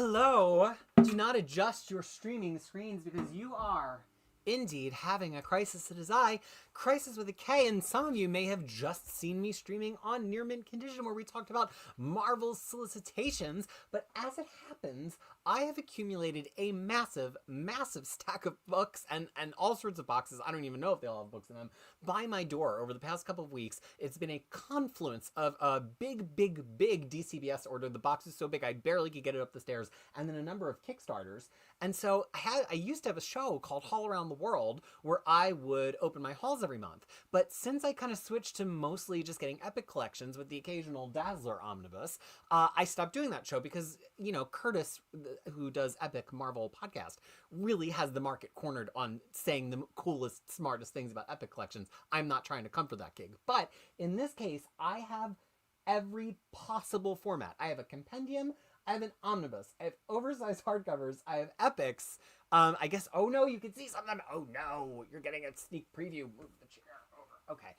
Hello! Do not adjust your streaming screens because you are indeed having a crisis. It is I, Krisis with a K, and some of you may have just seen me streaming on Near Mint Condition where we talked about Marvel's solicitations, but as it happens, I have accumulated a massive stack of books and all sorts of boxes, I don't even know if they all have books in them, by my door over the past couple of weeks. It's been a confluence of a big DCBS order. The box is so big I barely could get it up the stairs, and then a number of Kickstarters. And so I used to have a show called Haul Around the World where I would open my hauls every month. But since I kind of switched to mostly just getting epic collections with the occasional Dazzler Omnibus, I stopped doing that show because, you know, Curtis, who does Epic Marvel podcast, really has the market cornered on saying the coolest, smartest things about epic collections. I'm not trying to come for that gig. But in this case, I have every possible format. I have a compendium, I have an omnibus, I have oversized hardcovers, I have epics. I guess, oh no, you can see something. Oh no, you're getting a sneak preview. Move the chair over. Okay.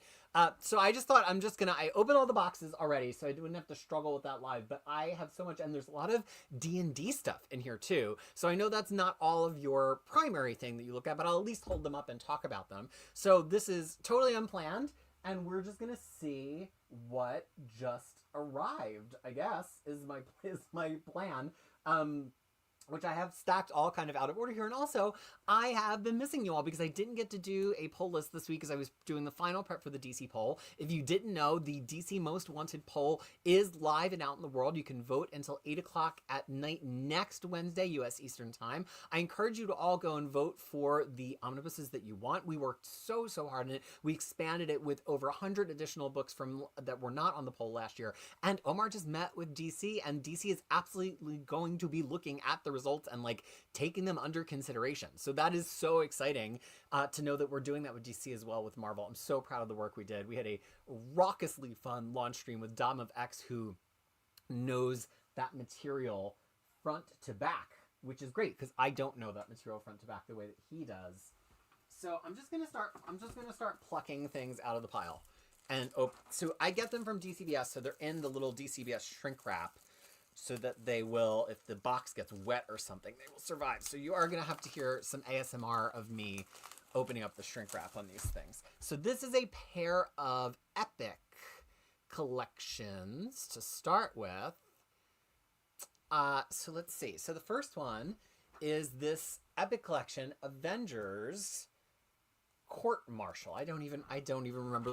So I just thought I opened all the boxes already, so I wouldn't have to struggle with that live, but I have so much, and there's a lot of D&D stuff in here too. So I know that's not all of your primary thing that you look at, but I'll at least hold them up and talk about them. So this is totally unplanned, and we're just gonna see what just arrived, I guess, is my plan. Which I have stacked all kind of out of order here. And also, I have been missing you all because I didn't get to do a poll list this week because I was doing the final prep for the DC poll. If you didn't know, the DC Most Wanted poll is live and out in the world. You can vote until 8 o'clock at night next Wednesday, U.S. Eastern Time. I encourage you to all go and vote for the omnibuses that you want. We worked so hard on it. We expanded it with over 100 additional books that were not on the poll last year. And Omar just met with DC, and DC is absolutely going to be looking at the results and like taking them under consideration. So that is so exciting to know that we're doing that with DC as well with Marvel. I'm so proud of the work we did. We had a raucously fun launch stream with Dom of X, who knows that material front to back, which is great because I don't know that material front to back the way that he does. So I'm just gonna start plucking things out of the pile. And so I get them from DCBS, so they're in the little DCBS shrink wrap, so that they will, if the box gets wet or something, they will survive. So you are going to have to hear some ASMR of me opening up the shrink wrap on these things. So this is a pair of epic collections to start with. So let's see. So the first one is this epic collection, Avengers Court Martial. I don't even remember.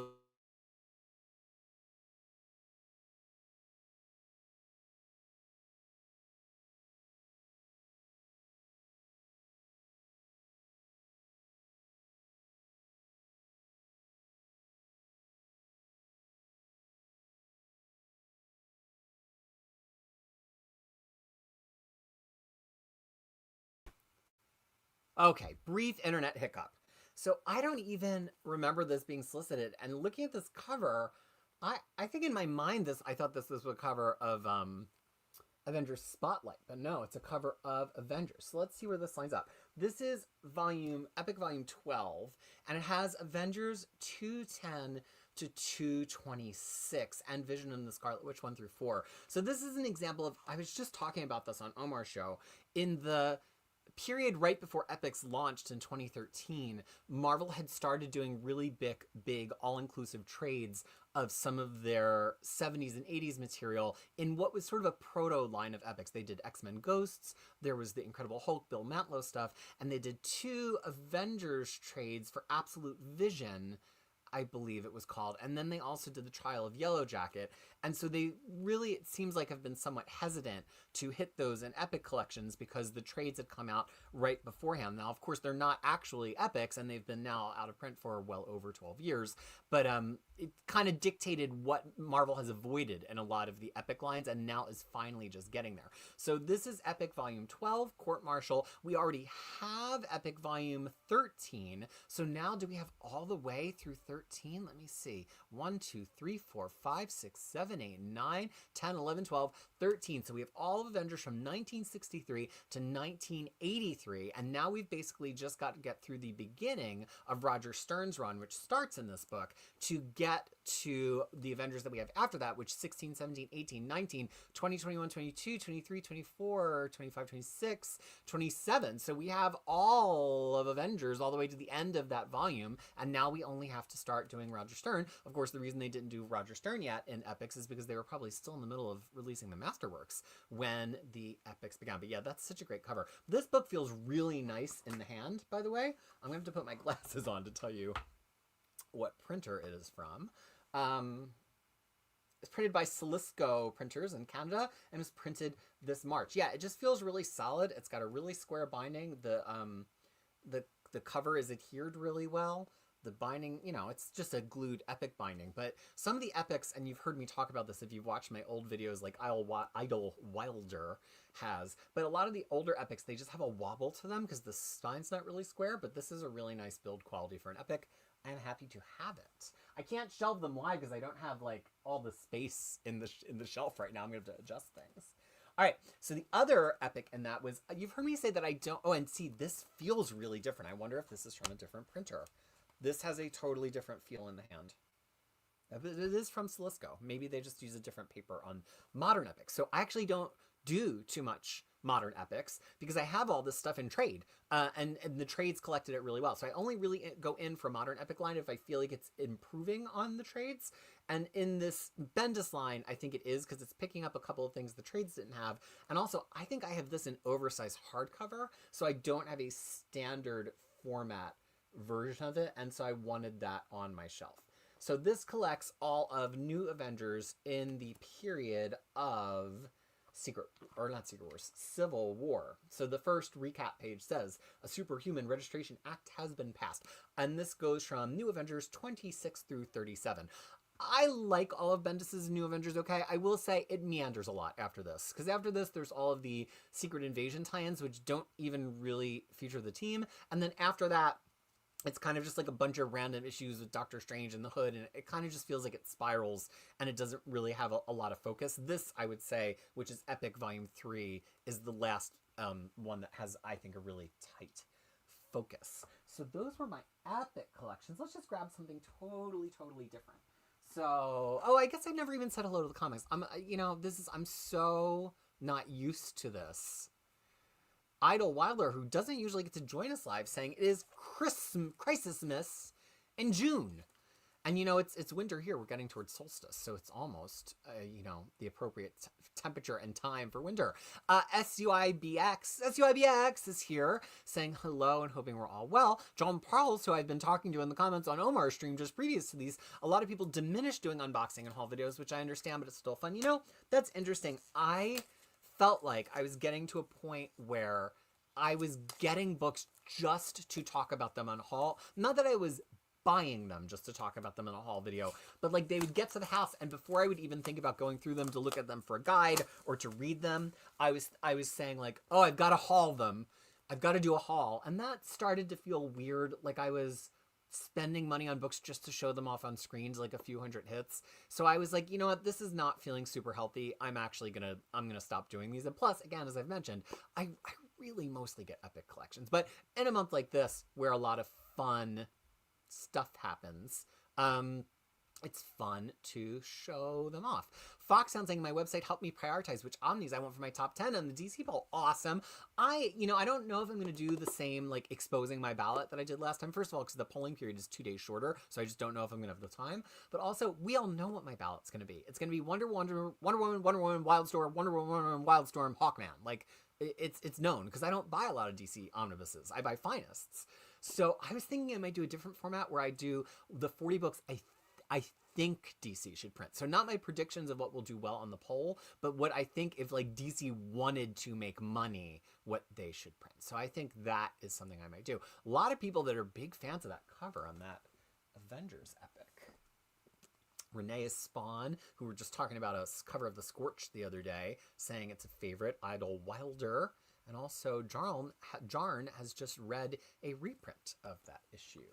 Okay, brief internet hiccup. So I don't even remember this being solicited. And looking at this cover, I think in my mind I thought this was a cover of Avengers Spotlight, but no, it's a cover of Avengers. So let's see where this lines up. This is Epic Volume 12, and it has Avengers 210 to 226 and Vision and the Scarlet Witch 1 through 4. So this is an example of, I was just talking about this on Omar's show, in the period right before Epics launched in 2013, Marvel had started doing really big all-inclusive trades of some of their 70s and 80s material in what was sort of a proto line of epics. They did X-Men Ghosts, there was the Incredible Hulk, Bill Mantlo stuff, and they did 2 Avengers trades for Absolute Vision, I believe it was called. And then they also did the Trial of Yellow Jacket. And so they really, it seems like, have been somewhat hesitant to hit those in epic collections because the trades had come out right beforehand. Now, of course, they're not actually epics, and they've been now out of print for well over 12 years. But it kind of dictated what Marvel has avoided in a lot of the epic lines, and now is finally just getting there. So this is Epic Volume 12, Court Martial. We already have Epic Volume 13. So now do we have all the way through 13? Let me see. 1, 2, 3, 4, 5, 6, 7, 8, 9, 10, 11, 12, 13. So we have all of Avengers from 1963 to 1983. And now we've basically just got to get through the beginning of Roger Stern's run, which starts in this book, to get to the Avengers that we have after that, which 16, 17, 18, 19, 20, 21, 22, 23, 24, 25, 26, 27. So we have all of Avengers all the way to the end of that volume, and now we only have to start doing Roger Stern. Of course, the reason they didn't do Roger Stern yet in Epics is because they were probably still in the middle of releasing the Masterworks when the Epics began. But yeah, that's such a great cover. This book feels really nice in the hand, by the way. I'm going to have to put my glasses on to tell you what printer it is from. It's printed by Salisco Printers in Canada and was printed this March. Yeah, it just feels really solid. It's got a really square binding. The cover is adhered really well. The binding, you know, it's just a glued Epic binding. But some of the Epics, and you've heard me talk about this if you've watched my old videos like Idle Wilder has, but a lot of the older Epics, they just have a wobble to them because the spine's not really square, but this is a really nice build quality for an Epic. I'm happy to have it. I can't shelve them wide because I don't have like all the space in the shelf right now. I'm going to have to adjust things. All right, so the other Epic in that was, you've heard me say that I don't, oh, and see, this feels really different. I wonder if this is from a different printer. This has a totally different feel in the hand. It is from Salisco. Maybe they just use a different paper on modern Epics. So I actually don't do too much modern Epics because I have all this stuff in trade, and the trades collected it really well. So I only really go in for modern Epic line if I feel like it's improving on the trades. And in this Bendis line, I think it is because it's picking up a couple of things the trades didn't have. And also, I think I have this in oversized hardcover, so I don't have a standard format version of it, and so I wanted that on my shelf. So this collects all of New Avengers in the period of Civil War. So the first recap page says, a superhuman registration act has been passed. And this goes from New Avengers 26 through 37. I like all of Bendis's New Avengers, okay? I will say it meanders a lot after this. Because after this, there's all of the Secret Invasion tie-ins, which don't even really feature the team. And then after that, it's kind of just like a bunch of random issues with Doctor Strange and the Hood, and it kind of just feels like it spirals, and it doesn't really have a lot of focus. This, I would say, which is Epic Volume 3, is the last one that has, I think, a really tight focus. So those were my Epic collections. Let's just grab something totally different. So, oh, I guess I never even said hello to the comics. I'm so not used to this. Idle Wilder, who doesn't usually get to join us live, saying it is Krisismas in June. And, you know, it's winter here. We're getting towards solstice, so it's almost, the appropriate temperature and time for winter. SUIBX is here, saying hello and hoping we're all well. John Parles, who I've been talking to in the comments on Omar's stream just previous to these, a lot of people diminish doing unboxing and haul videos, which I understand, but it's still fun. You know, that's interesting. I felt like I was getting to a point where I was getting books just to talk about them on haul. Not that I was buying them just to talk about them in a haul video, but like they would get to the house, and before I would even think about going through them to look at them for a guide or to read them, I was saying like, oh, I've got to haul them. I've got to do a haul. And that started to feel weird. Like I was spending money on books just to show them off on screens, like a few hundred hits. So I was like, you know what, this is not feeling super healthy. I'm gonna stop doing these. And plus, again, as I've mentioned, I really mostly get Epic collections. But in a month like this, where a lot of fun stuff happens, it's fun to show them off. Fox sounds like my website helped me prioritize which omnis I want for my top 10 on the DC poll. Awesome. I don't know if I'm going to do the same, like, exposing my ballot that I did last time. First of all, because the polling period is 2 days shorter, so I just don't know if I'm going to have the time. But also, we all know what my ballot's going to be. It's going to be Wonder Woman, Wildstorm, Wonder Woman, Wildstorm, Hawkman. Like, it's known, because I don't buy a lot of DC omnibuses. I buy Finest. So I was thinking I might do a different format where I do the 40 books I think DC should print. So not my predictions of what will do well on the poll, but what I think if like DC wanted to make money, what they should print. So I think that is something I might do. A lot of people that are big fans of that cover on that Avengers epic. Renee is Spawn, who were just talking about a cover of The Scorch the other day, saying it's a favorite. Idle Wilder. And also Jarn has just read a reprint of that issue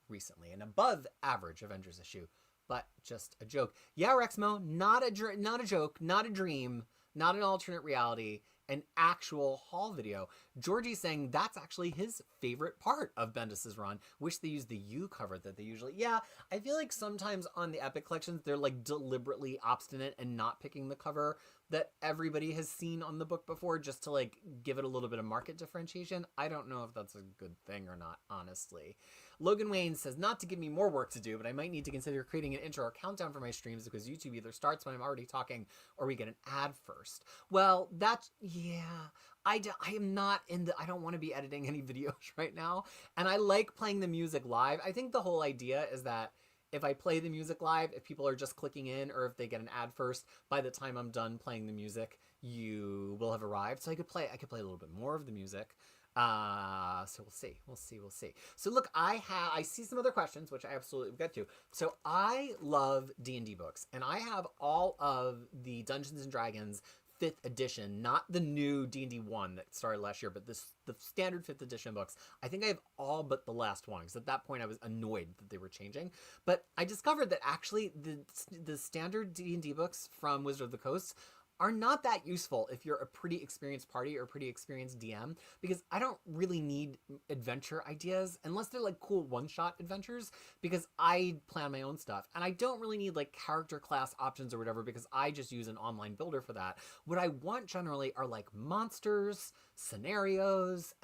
recently, an above average Avengers issue, but just a joke. Yeah, Rexmo, not a joke, not a dream. not an alternate reality, an actual haul video. Georgie's saying that's actually his favorite part of Bendis's run. Wish they used the U cover that they usually... Yeah, I feel like sometimes on the Epic collections, they're like deliberately obstinate and not picking the cover that everybody has seen on the book before just to like give it a little bit of market differentiation. I don't know if that's a good thing or not, honestly. Logan Wayne says, not to give me more work to do, but I might need to consider creating an intro or countdown for my streams because YouTube either starts when I'm already talking or we get an ad first. Well, that's, yeah, I am not in the, I don't want to be editing any videos right now. And I like playing the music live. I think the whole idea is that if I play the music live, if people are just clicking in or if they get an ad first, by the time I'm done playing the music, you will have arrived. So I could play a little bit more of the music. So we'll see. So look, I see some other questions, which I absolutely will get to. So I love D&D books, and I have all of the Dungeons and Dragons 5th edition, not the new D&D 1 that started last year, but the standard 5th edition books. I think I have all but the last one, because at that point I was annoyed that they were changing. But I discovered that actually the standard D&D books from Wizard of the Coast are not that useful if you're a pretty experienced party or a pretty experienced DM, because I don't really need adventure ideas unless they're like cool one-shot adventures, because I plan my own stuff, and I don't really need like character class options or whatever because I just use an online builder for that. What I want generally are like monsters, scenarios,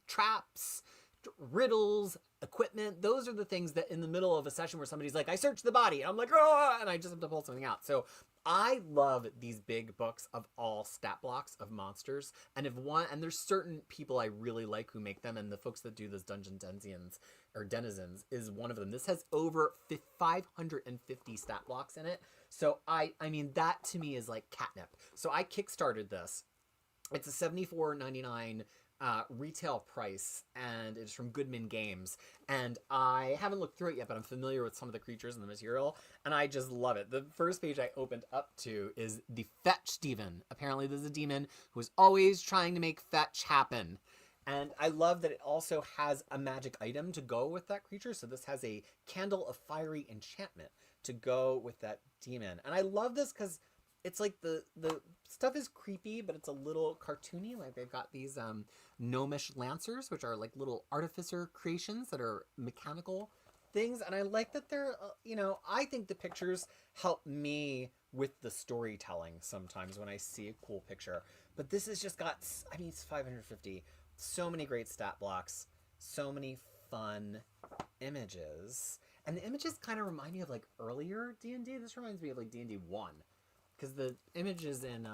traps, riddles, equipment. Those are the things that in the middle of a session where somebody's like, I searched the body, and I'm like, oh, and I just have to pull something out. So I love these big books of all stat blocks of monsters, and there's certain people I really like who make them, and the folks that do this Dungeon Denizens is one of them. This has over 550 stat blocks in it. So I mean, that to me is like catnip. So I kickstarted this. It's a $74.99 retail price, and it's from Goodman Games, and I haven't looked through it yet, but I'm familiar with some of the creatures and the material, and I just love it. The first page I opened up to is the Fetch Demon. Apparently there's a demon who is always trying to make fetch happen, and I love that it also has a magic item to go with that creature. So this has a Candle of Fiery Enchantment to go with that demon, and I love this because it's like the stuff is creepy, but it's a little cartoony. Like they've got these gnomish lancers, which are like little artificer creations that are mechanical things. And I like that they're, I think the pictures help me with the storytelling sometimes when I see a cool picture. But this has just got, I mean, it's 550. So many great stat blocks, so many fun images. And the images kind of remind me of like earlier D&D. This reminds me of like D&D 1. Because the images in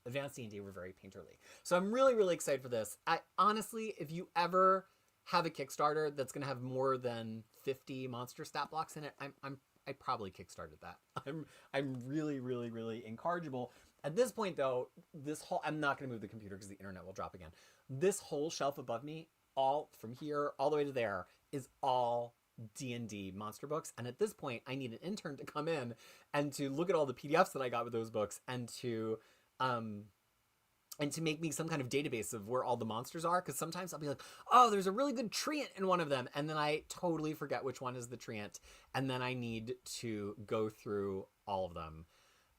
Advanced D&D were very painterly. So I'm really, really excited for this. Honestly, if you ever have a Kickstarter that's going to have more than 50 monster stat blocks in it, I probably Kickstarted that. I'm really, really, really incorrigible. At this point, though, I'm not going to move the computer because the internet will drop again. This whole shelf above me, all from here all the way to there, is all D&D monster books, and at this point I need an intern to come in and to look at all the PDFs that I got with those books and to make me some kind of database of where all the monsters are, because sometimes I'll be like, oh, there's a really good treant in one of them, and then I totally forget which one is the treant, and then I need to go through all of them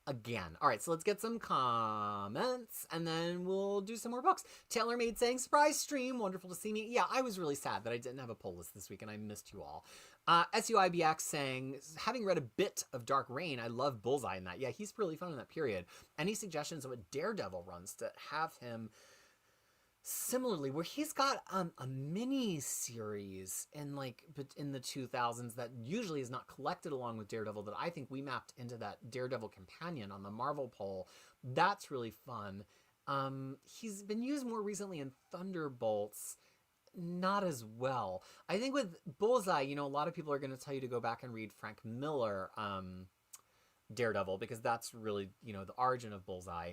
again. All right, so let's get some comments, and then we'll do some more books. TaylorMade saying, surprise stream, wonderful to see me. Yeah, I was really sad that I didn't have a poll list this week, and I missed you all. SUIBX saying, having read a bit of Dark Reign, I love Bullseye in that. Yeah, he's really fun in that period. Any suggestions of what Daredevil runs to have him similarly, where he's got a mini series in the 2000s that usually is not collected along with Daredevil, that I think we mapped into that Daredevil companion on the Marvel poll. That's really fun. He's been used more recently in Thunderbolts, not as well. I think with Bullseye, a lot of people are going to tell you to go back and read Frank Miller Daredevil, because that's really, the origin of Bullseye.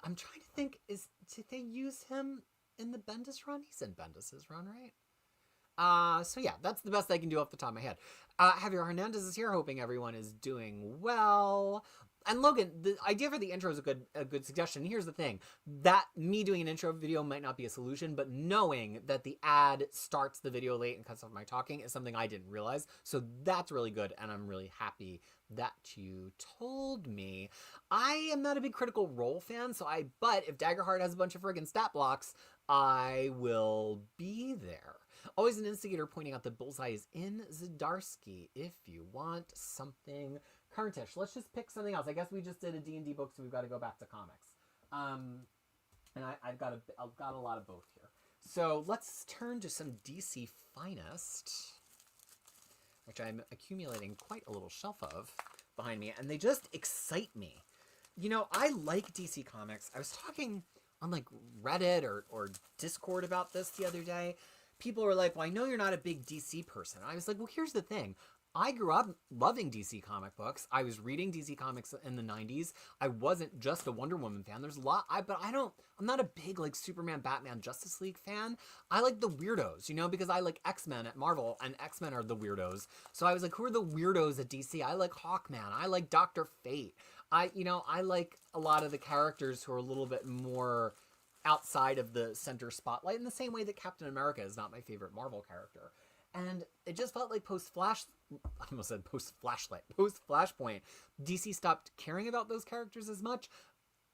I'm trying to think, did they use him in the Bendis run? He's in Bendis's run, right? So yeah, that's the best I can do off the top of my head. Javier Hernandez is here, hoping everyone is doing well. And Logan, the idea for the intro is a good suggestion. Here's the thing, that me doing an intro video might not be a solution, but knowing that the ad starts the video late and cuts off my talking is something I didn't realize. So that's really good, and I'm really happy that you told me. I am not a big Critical Role fan, but if Daggerheart has a bunch of friggin' stat blocks, I will be there. Always an instigator pointing out that Bullseye is in Zdarsky if you want something currentish. Let's just pick something else. I guess we just did a D&D book, so we've got to go back to comics. And I've got a lot of both here. So let's turn to some DC Finest, which I'm accumulating quite a little shelf of behind me, and they just excite me. You know, I like DC Comics. I was talking on like Reddit or Discord about this the other day. People were like, well, I know you're not a big DC person. I was like, well, here's the thing. I grew up loving DC comic books. I was reading DC comics in the 90s. I wasn't just a Wonder Woman fan. There's a lot, I'm not a big like Superman, Batman, Justice League fan. I like the weirdos, you know, because I like X-Men at Marvel and X-Men are the weirdos. So I was like, who are the weirdos at DC? I like Hawkman. I like Dr. Fate. I like a lot of the characters who are a little bit more outside of the center spotlight in the same way that Captain America is not my favorite Marvel character. And it just felt like post-Flashpoint, DC stopped caring about those characters as much.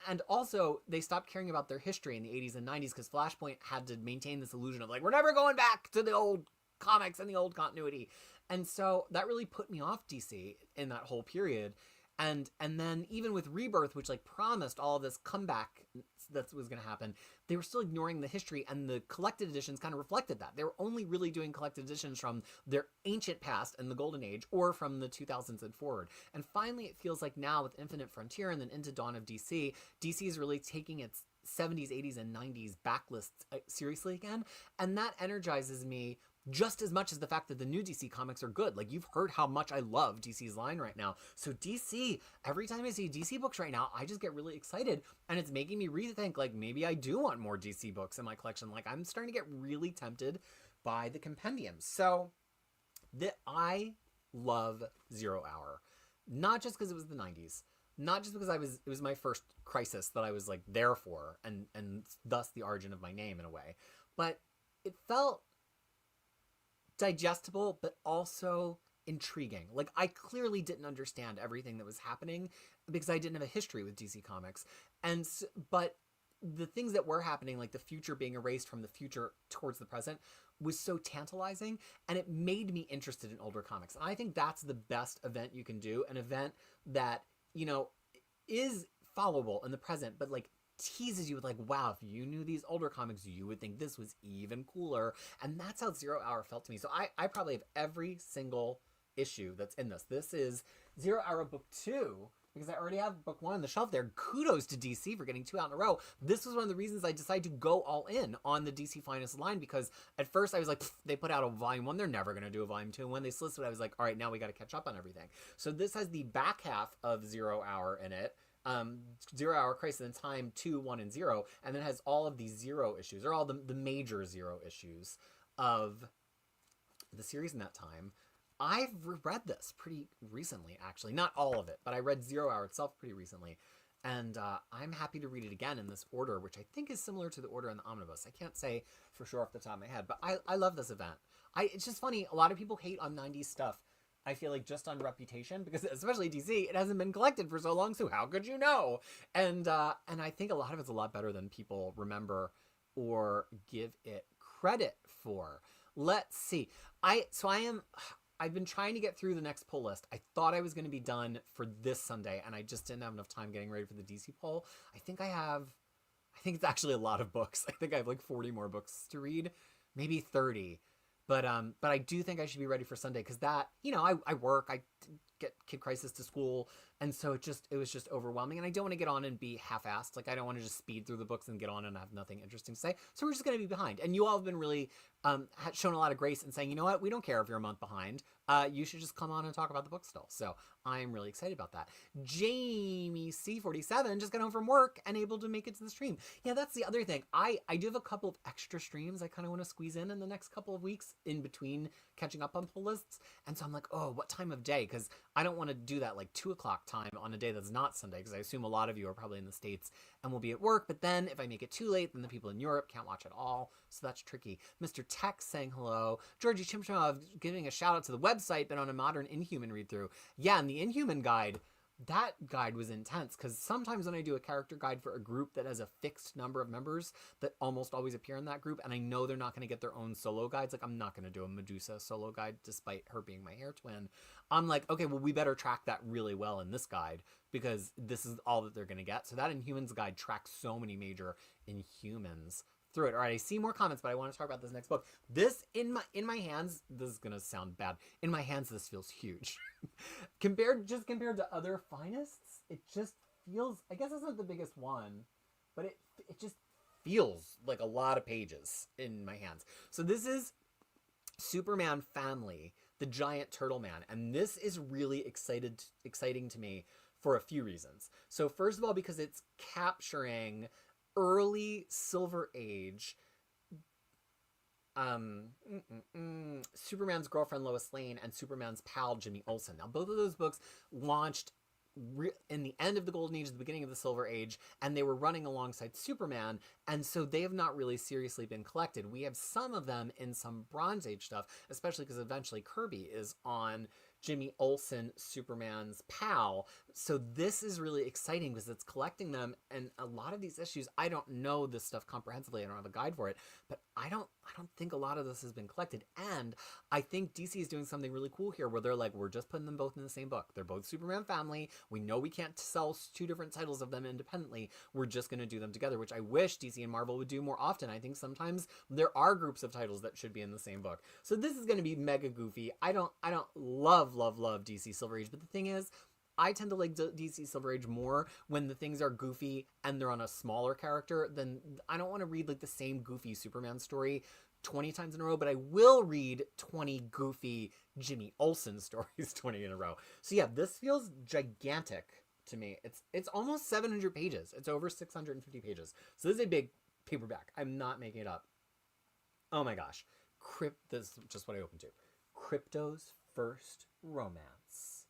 And also, they stopped caring about their history in the 80s and 90s because Flashpoint had to maintain this illusion of like, we're never going back to the old comics and the old continuity. And so that really put me off DC in that whole period. And then even with Rebirth, which like promised all of this comeback that was going to happen, they were still ignoring the history, and the collected editions kind of reflected that. They were only really doing collected editions from their ancient past and the Golden Age, or from the 2000s and forward. And finally, it feels like now with Infinite Frontier and then into Dawn of DC, DC is really taking its 70s, 80s, and 90s backlists seriously again, and that energizes me just as much as the fact that the new DC comics are good. Like, you've heard how much I love DC's line right now. So DC, every time I see DC books right now, I just get really excited, and it's making me rethink, like, maybe I do want more DC books in my collection. Like, I'm starting to get really tempted by the Compendium. So I love Zero Hour. Not just because it was the 90s. Not just because it was my first Krisis that I was, like, there for, and thus the origin of my name in a way. But it felt digestible, but also intriguing. Like, I clearly didn't understand everything that was happening because I didn't have a history with DC Comics. But the things that were happening, like the future being erased from the future towards the present, was so tantalizing, and it made me interested in older comics. And I think that's the best event you can do, an event that, you know, is followable in the present, but like teases you with like, wow, if you knew these older comics, you would think this was even cooler. And that's how Zero Hour felt to me. So I probably have every single issue that's in this. This is Zero Hour Book 2, because I already have Book 1 on the shelf there. Kudos to DC for getting 2 out in a row. This was one of the reasons I decided to go all in on the DC Finest line, because at first I was like, they put out a volume 1, they're never going to do a volume 2. And when they solicited, I was like, all right, now we got to catch up on everything. So this has the back half of Zero Hour in it. 0 Hour, Crisis in Time 2, 1, and 0, and then it has all of these Zero issues, or all the major Zero issues of the series in that time. I've read this pretty recently, actually. Not all of it, but I read 0 Hour itself pretty recently, and I'm happy to read it again in this order, which I think is similar to the order in the Omnibus. I can't say for sure off the top of my head, but I love this event. It's just funny, a lot of people hate on 90s stuff, I feel like, just on reputation, because especially DC, it hasn't been collected for so long, so how could you know? And I think a lot of it's a lot better than people remember or give it credit for. Let's see. I've been trying to get through the next pull list. I thought I was going to be done for this Sunday, and I just didn't have enough time getting ready for the DC poll. I think it's actually a lot of books. I think I have like 40 more books to read, maybe 30. But I do think I should be ready for Sunday, because that, you know, I work, I get Kid Krisis to school, and so it was just overwhelming, and I don't want to get on and be half-assed. Like, I don't want to just speed through the books and get on and have nothing interesting to say, so we're just going to be behind. And you all have been really shown a lot of grace in saying, you know what, we don't care if you're a month behind. You should just come on and talk about the book still. So I'm really excited about that. Jamie C47 just got home from work and able to make it to the stream. Yeah, that's the other thing. I do have a couple of extra streams I kind of want to squeeze in the next couple of weeks in between catching up on pull lists. And so I'm like, oh, what time of day? because I don't want to do that like 2 o'clock time on a day that's not Sunday, because I assume a lot of you are probably in the States and will be at work. But then if I make it too late, then the people in Europe can't watch at all. So that's tricky. Mr. Tech saying hello. Georgie Chimchov giving a shout out to the website, but on a modern Inhuman read through. Yeah, and the Inhuman guide, that guide was intense, because sometimes when I do a character guide for a group that has a fixed number of members that almost always appear in that group, and I know they're not going to get their own solo guides, like I'm not going to do a Medusa solo guide despite her being my hair twin. I'm like, okay, well, we better track that really well in this guide, because this is all that they're going to get. So that Inhumans guide tracks so many major Inhumans through it. All right, I see more comments, but I want to talk about this next book. This in my hands, this is gonna sound bad. In my hands, this feels huge. compared to other Finest, it just feels, I guess it's not the biggest one, but it just feels like a lot of pages in my hands. So this is Superman Family, the Giant Turtle Man, and this is really exciting to me for a few reasons. So first of all, because it's capturing early Silver Age Superman's girlfriend Lois Lane and Superman's pal Jimmy Olsen. Now both of those books launched in the end of the Golden Age, the beginning of the Silver Age, and they were running alongside Superman, and so they have not really seriously been collected. We have some of them in some Bronze Age stuff, especially because eventually Kirby is on Jimmy Olsen, Superman's pal. So this is really exciting because it's collecting them, and a lot of these issues, I don't know this stuff comprehensively, I don't have a guide for it, but I don't think a lot of this has been collected. And I think DC is doing something really cool here where they're like, we're just putting them both in the same book. They're both Superman Family. We know we can't sell 2 different titles of them independently. We're just going to do them together, which I wish DC and Marvel would do more often. I think sometimes there are groups of titles that should be in the same book. So this is going to be mega goofy. I don't love DC Silver Age, but the thing is, I tend to like DC Silver Age more when the things are goofy and they're on a smaller character. Then I don't want to read like the same goofy Superman story 20 times in a row, but I will read 20 goofy Jimmy Olsen stories 20 in a row. So yeah, this feels gigantic to me. It's almost 700 pages. It's over 650 pages. So this is a big paperback. I'm not making it up. Oh my gosh. This is just what I opened to. Crypto's First Romance.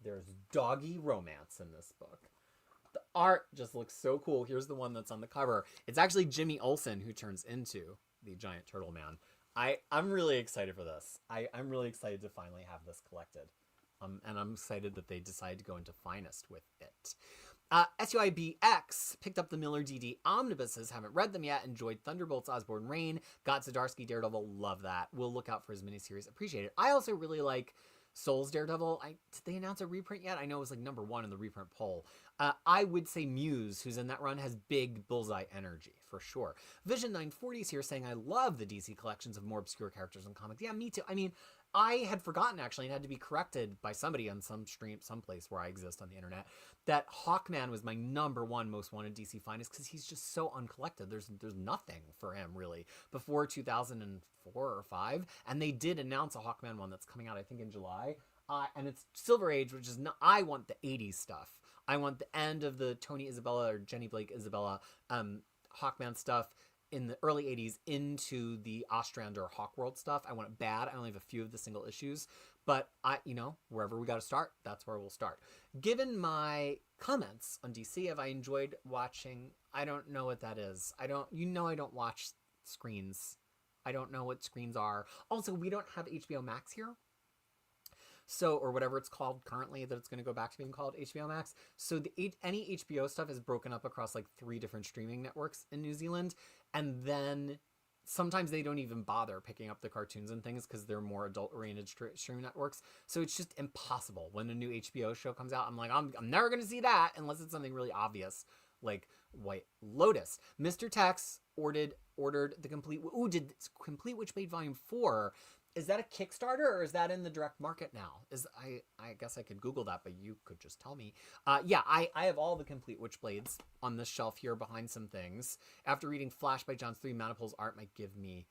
There's doggy romance in this book. The art just looks so cool. Here's the one that's on the cover. It's actually Jimmy Olsen who turns into the Giant Turtle Man. I'm really excited for this. I'm really excited to finally have this collected. And I'm excited that they decided to go into Finest with it. SUIBX picked up the Miller DD omnibuses. Haven't read them yet. Enjoyed Thunderbolts, Osborne Reign. Got Zdarsky, Daredevil. Love that. We'll look out for his miniseries. Appreciate it. I also really like Souls Daredevil. Did they announce a reprint yet? I know it was like #1 in the reprint poll. I would say Muse, who's in that run, has big bullseye energy, for sure. Vision 940 is here saying, I love the DC collections of more obscure characters in comics. Yeah, me too. I mean, I had forgotten, actually, and had to be corrected by somebody on some stream, someplace where I exist on the internet, that Hawkman was my #1 most wanted DC Finest, because he's just so uncollected. There's nothing for him, really, before 2004 or 5, and they did announce a Hawkman one that's coming out, I think, in July, and it's Silver Age, which is not, I want the 80s stuff. I want the end of the Tony Isabella or Jenny Blake Isabella Hawkman stuff in the early 80s into the Ostrander Hawkworld stuff. I want it bad. I only have a few of the single issues, but wherever we got to start, that's where we'll start. Given my comments on DC, have I enjoyed watching? I don't know what that is. I don't watch screens. I don't know what screens are. Also, we don't have HBO Max here. So, or whatever it's called currently, that it's going to go back to being called HBO Max. So any HBO stuff is broken up across like 3 different streaming networks in New Zealand. And then sometimes they don't even bother picking up the cartoons and things because they're more adult-oriented streaming networks. So it's just impossible. When a new HBO show comes out, I'm like, I'm never going to see that unless it's something really obvious, like White Lotus. Mr. Tex ordered the complete... Ooh, did Complete Witchblade Volume 4... Is that a Kickstarter or is that in the direct market now? I guess I could Google that, but you could just tell me. Yeah, I have all the Complete Witchblades on this shelf here behind some things. After reading Flash by John 3, Manipul's art might give me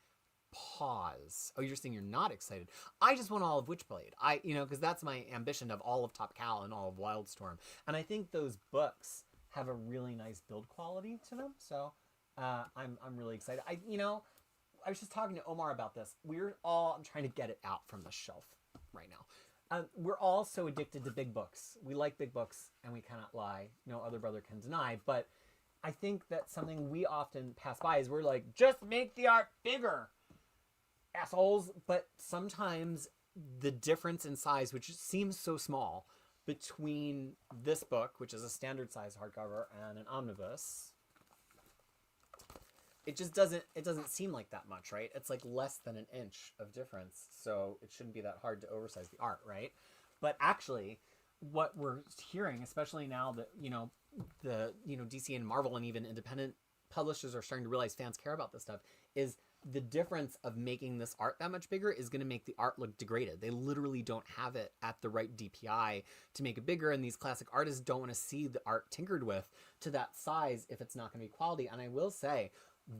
pause. Oh, you're saying you're not excited. I just want all of Witchblade. Because that's my ambition of all of Top Cal and all of Wildstorm. And I think those books have a really nice build quality to them. So I'm really excited. I was just talking to Omar about this. I'm trying to get it out from the shelf right now. We're all so addicted to big books. We like big books, and we cannot lie. No other brother can deny. But I think that something we often pass by is we're like, just make the art bigger, assholes. But sometimes the difference in size, which seems so small, between this book, which is a standard size hardcover, and an omnibus, it just doesn't seem like that much, right? It's like less than an inch of difference, so it shouldn't be that hard to oversize the art, right? But actually, what we're hearing, especially now that DC and Marvel and even independent publishers are starting to realize fans care about this stuff, is the difference of making this art that much bigger is going to make the art look degraded. They literally don't have it at the right DPI to make it bigger, and these classic artists don't want to see the art tinkered with to that size if it's not going to be quality. And I will say,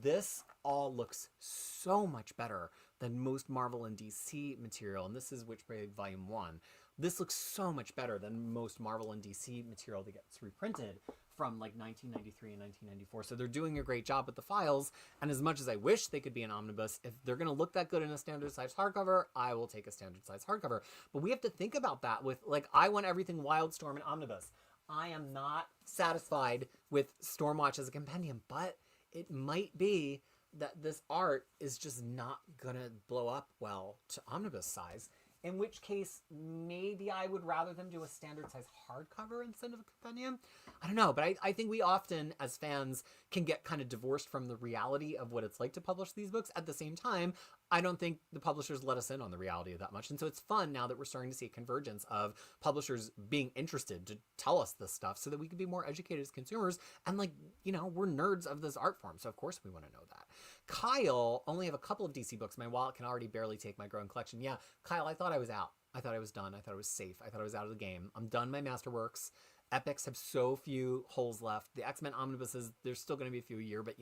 this all looks so much better than most Marvel and DC material, and this is Witchblade Volume 1. This looks so much better than most Marvel and DC material that gets reprinted from like 1993 and 1994. So they're doing a great job with the files, and as much as I wish they could be an omnibus, if they're going to look that good in a standard size hardcover, I will take a standard size hardcover. But we have to think about that with, like, I want everything Wildstorm and omnibus. I am not satisfied with Stormwatch as a compendium, but it might be that this art is just not gonna blow up well to omnibus size, in which case maybe I would rather them do a standard size hardcover instead of a compendium. I don't know, but I think we often as fans can get kind of divorced from the reality of what it's like to publish these books. At the same time, I don't think the publishers let us in on the reality of that much. And so it's fun now that we're starting to see a convergence of publishers being interested to tell us this stuff so that we can be more educated as consumers. And like, we're nerds of this art form. So of course we want to know that. Kyle only have a couple of DC books. My wallet can already barely take my growing collection. Yeah, Kyle, I thought I was out. I thought I was done. I thought I was safe. I thought I was out of the game. I'm done my Masterworks. Epics have so few holes left. The X-Men omnibuses, there's still going to be a few a year, but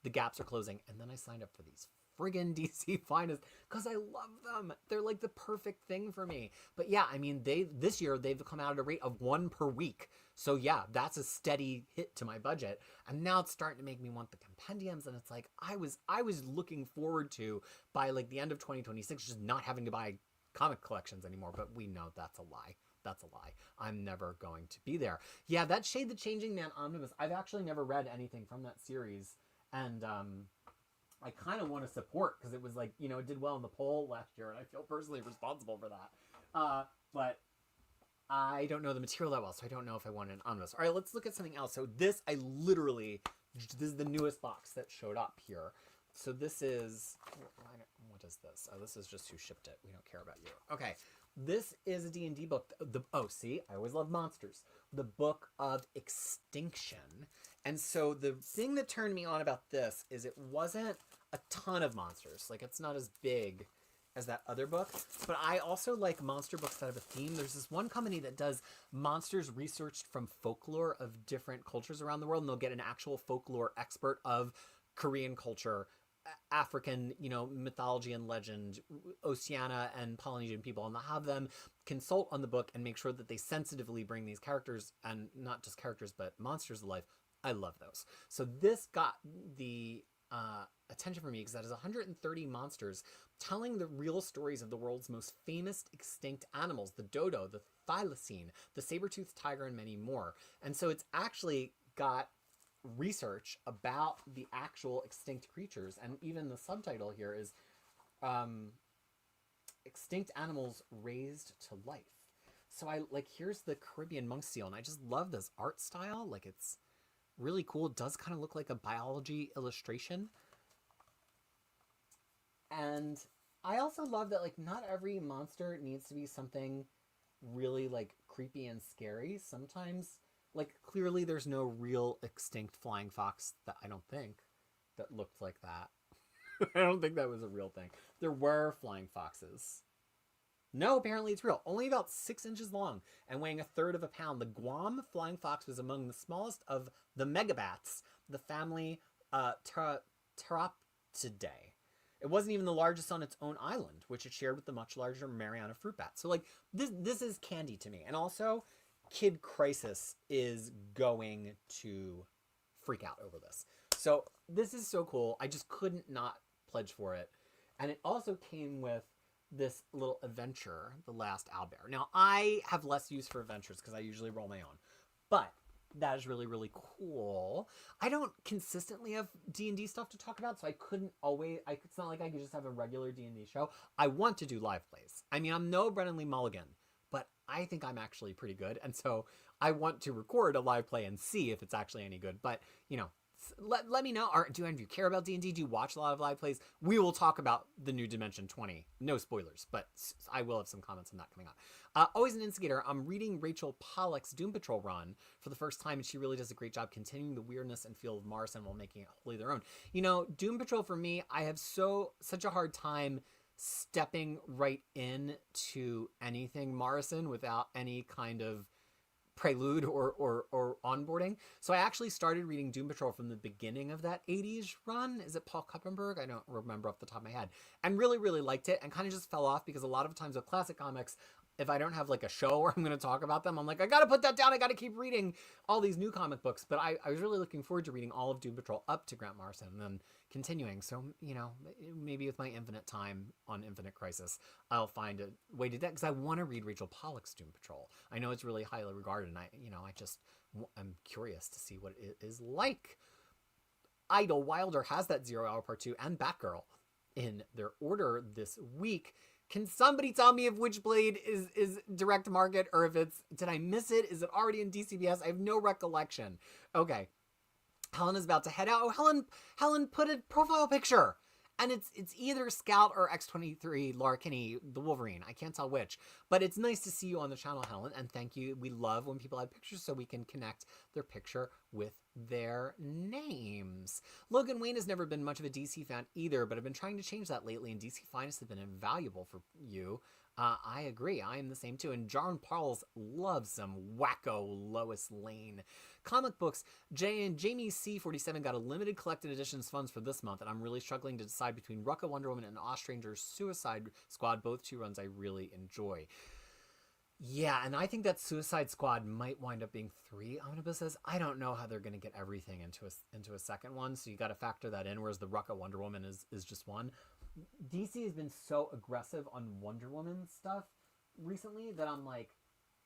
the gaps are closing. And then I signed up for these friggin' DC Finest because I love them. They're like the perfect thing for me. But yeah, I mean, this year they've come out at a rate of 1 per week. So yeah, that's a steady hit to my budget. And now it's starting to make me want the compendiums. And it's like, I was looking forward to, by like the end of 2026, just not having to buy comic collections anymore. But we know that's a lie. That's a lie. I'm never going to be there. Yeah, that Shade the Changing Man omnibus, I've actually never read anything from that series. And I kind of want to support, because it was like, it did well in the poll last year, and I feel personally responsible for that. But I don't know the material that well, so I don't know if I want an omnibus. All right, let's look at something else. So this is the newest box that showed up here. So this is, what is this? Oh, this is just who shipped it. We don't care about you. Okay. This is a D&D book. See, I always love monsters. The Book of Extinction. And so the thing that turned me on about this is it wasn't a ton of monsters. Like, it's not as big as that other book. But I also like monster books that have a theme. There's this one company that does monsters researched from folklore of different cultures around the world. And they'll get an actual folklore expert of Korean culture, African, mythology and legend, Oceania and Polynesian people, and they'll have them consult on the book and make sure that they sensitively bring these characters, and not just characters, but monsters to life. I love those. So this got the attention for me because that is 130 monsters telling the real stories of the world's most famous extinct animals, the dodo, the thylacine, the saber-toothed tiger, and many more. And so it's actually got research about the actual extinct creatures, and even the subtitle here is extinct animals raised to life. So here's the Caribbean monk seal, and I just love this art style. Like, it's really cool. It does kind of look like a biology illustration, and I also love that not every monster needs to be something really creepy and scary. Sometimes clearly there's no real extinct flying fox that I don't think that looked like that. I don't think that was a real thing. There were flying foxes. No, apparently it's real. Only about 6 inches long and weighing 1/3 of a pound. The Guam flying fox was among the smallest of the megabats, the family Pteroptidae. It wasn't even the largest on its own island, which it shared with the much larger Mariana fruit bat. So this is candy to me. And also, Kid Krisis is going to freak out over this. So this is so cool. I just couldn't not pledge for it. And it also came with this little adventure, The Last Owlbear. Now, I have less use for adventures because I usually roll my own, but that is really, really cool. I don't consistently have D&D stuff to talk about, so I couldn't always, it's not like I could just have a regular D&D show. I want to do live plays. I mean, I'm no Brennan Lee Mulligan, but I think I'm actually pretty good, and so I want to record a live play and see if it's actually any good, but, you know, let me know. Do you care about D&D? Do you watch a lot of live plays? We will talk about the new Dimension 20. No spoilers, but I will have some comments on that coming up. Always an instigator. I'm reading Rachel Pollack's Doom Patrol run for the first time, and she really does a great job continuing the weirdness and feel of Morrison while making it wholly their own. You know, Doom Patrol for me, I have such a hard time stepping right into anything Morrison without any kind of prelude or onboarding. So I actually started reading Doom Patrol from the beginning of that 80s run. Is it Paul Kuppenberg? I don't remember off the top of my head. And really, really liked it and kind of just fell off because a lot of times with classic comics, if I don't have like a show where I'm going to talk about them, I'm like, I got to put that down. I got to keep reading all these new comic books. But I was really looking forward to reading all of Doom Patrol up to Grant Morrison and then continuing. So, you know, maybe with my infinite time on Infinite Crisis, I'll find a way to do that because I want to read Rachel Pollack's Doom Patrol. I know it's really highly regarded and I'm curious to see what it is like. Idle Wilder has that 0 Hour Part 2 and Batgirl in their order this week. Can somebody tell me if Witchblade is direct market or if did I miss it? Is it already in DCBS? I have no recollection. Okay. Helen is about to head out. Oh, Helen put a profile picture. And it's either Scout or X-23 Laura Kinney, the Wolverine. I can't tell which. But it's nice to see you on the channel, Helen. And thank you. We love when people add pictures so we can connect their picture with their names. Logan Wayne has never been much of a DC fan either, but I've been trying to change that lately, and DC Finest has been invaluable for you. I agree. I am the same too. And John Parles loves some wacko Lois Lane. Comic books. Jamie C47 got a limited collected editions funds for this month, and I'm really struggling to decide between Rucka Wonder Woman and Ostranger's Suicide Squad, both two runs I really enjoy. Yeah, and I think that Suicide Squad might wind up being 3 omnibuses. I don't know how they're going to get everything into a second one, so you got to factor that in, whereas the Rucka Wonder Woman is just one. DC has been so aggressive on Wonder Woman stuff recently that I'm like,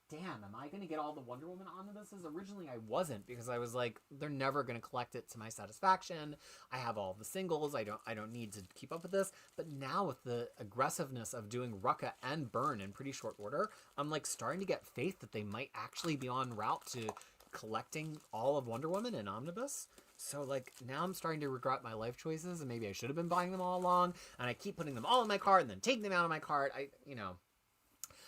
damn, am I going to get all the Wonder Woman omnibuses? Originally, I wasn't because I was like, they're never going to collect it to my satisfaction. I have all the singles. I don't need to keep up with this. But now with the aggressiveness of doing Rucka and Byrne in pretty short order, I'm like starting to get faith that they might actually be en route to collecting all of Wonder Woman in omnibus. So, like, now I'm starting to regret my life choices, and maybe I should have been buying them all along, and I keep putting them all in my cart and then taking them out of my cart.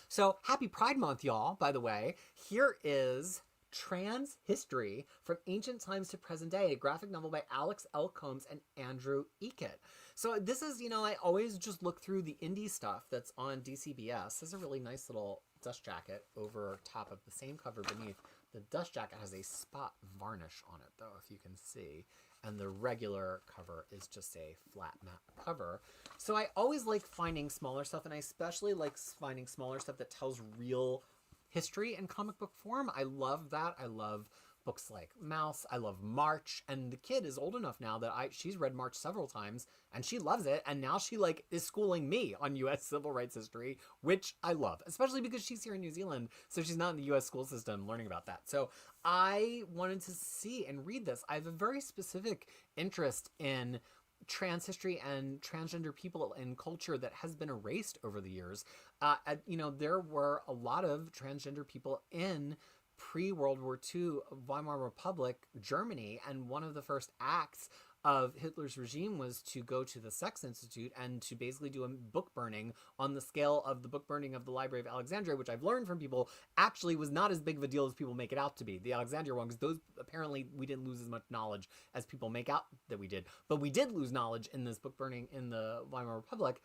So, happy Pride Month, y'all, by the way. Here is Trans History from Ancient Times to Present Day, a graphic novel by Alex L. Combs and Andrew Eckett. So, this is, I always just look through the indie stuff that's on DCBS. This is a really nice little dust jacket over top of the same cover beneath. The dust jacket has a spot varnish on it, though, if you can see. And the regular cover is just a flat matte cover. So I always like finding smaller stuff, and I especially like finding smaller stuff that tells real history in comic book form. I love that. I love books like Mouse. I love March. And the kid is old enough now that she's read March several times, and she loves it. And now she is schooling me on U.S. civil rights history, which I love, especially because she's here in New Zealand, so she's not in the U.S. school system learning about that. So I wanted to see and read this. I have a very specific interest in trans history and transgender people in culture that has been erased over the years. There were a lot of transgender people in pre-World War II Weimar Republic Germany, and one of the first acts of Hitler's regime was to go to the Sex Institute and to basically do a book burning on the scale of the book burning of the Library of Alexandria, which I've learned from people actually was not as big of a deal as people make it out to be. The Alexandria one, because those, apparently we didn't lose as much knowledge as people make out that we did. But we did lose knowledge in this book burning in the Weimar Republic.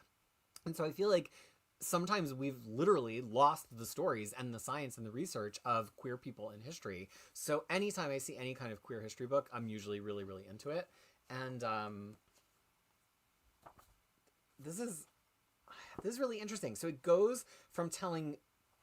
And so I feel like sometimes we've literally lost the stories and the science and the research of queer people in history. So anytime I see any kind of queer history book, I'm usually really, really into it. And this is really interesting. So it goes from telling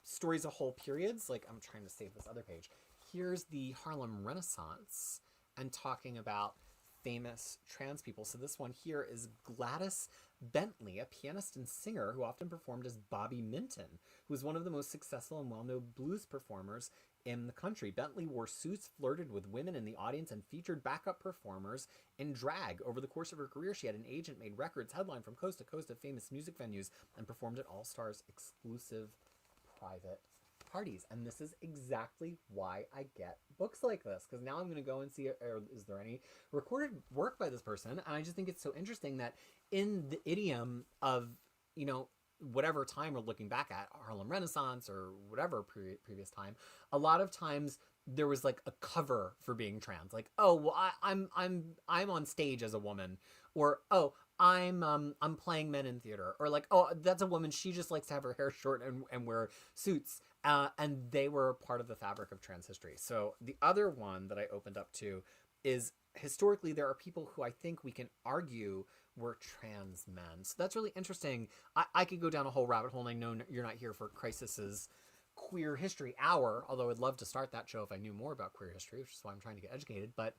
stories of whole periods, like I'm trying to save this other page. Here's the Harlem Renaissance and talking about famous trans people. So this one here is Gladys Bentley, a pianist and singer who often performed as Bobby Minton, who was one of the most successful and well-known blues performers in the country. Bentley wore suits, flirted with women in the audience, and featured backup performers in drag. Over the course of her career, she had an agent, made records, headlined from coast to coast of famous music venues, and performed at All Stars exclusive private parties. And this is exactly why I get books like this, because now I'm going to go and see, is there any recorded work by this person? And I just think it's so interesting that in the idiom of, you know, whatever time we're looking back at, Harlem Renaissance or whatever previous time, a lot of times there was like a cover for being trans, like, oh, well, I'm on stage as a woman, or oh, I'm playing men in theater, or like, oh, that's a woman, she just likes to have her hair short and wear suits, and they were part of the fabric of trans history. So the other one that I opened up to is, historically there are people who I think we can argue were trans men. So that's really interesting. I could go down a whole rabbit hole, and I know you're not here for Krisis's queer history hour, although I'd love to start that show if I knew more about queer history, which is why I'm trying to get educated. But,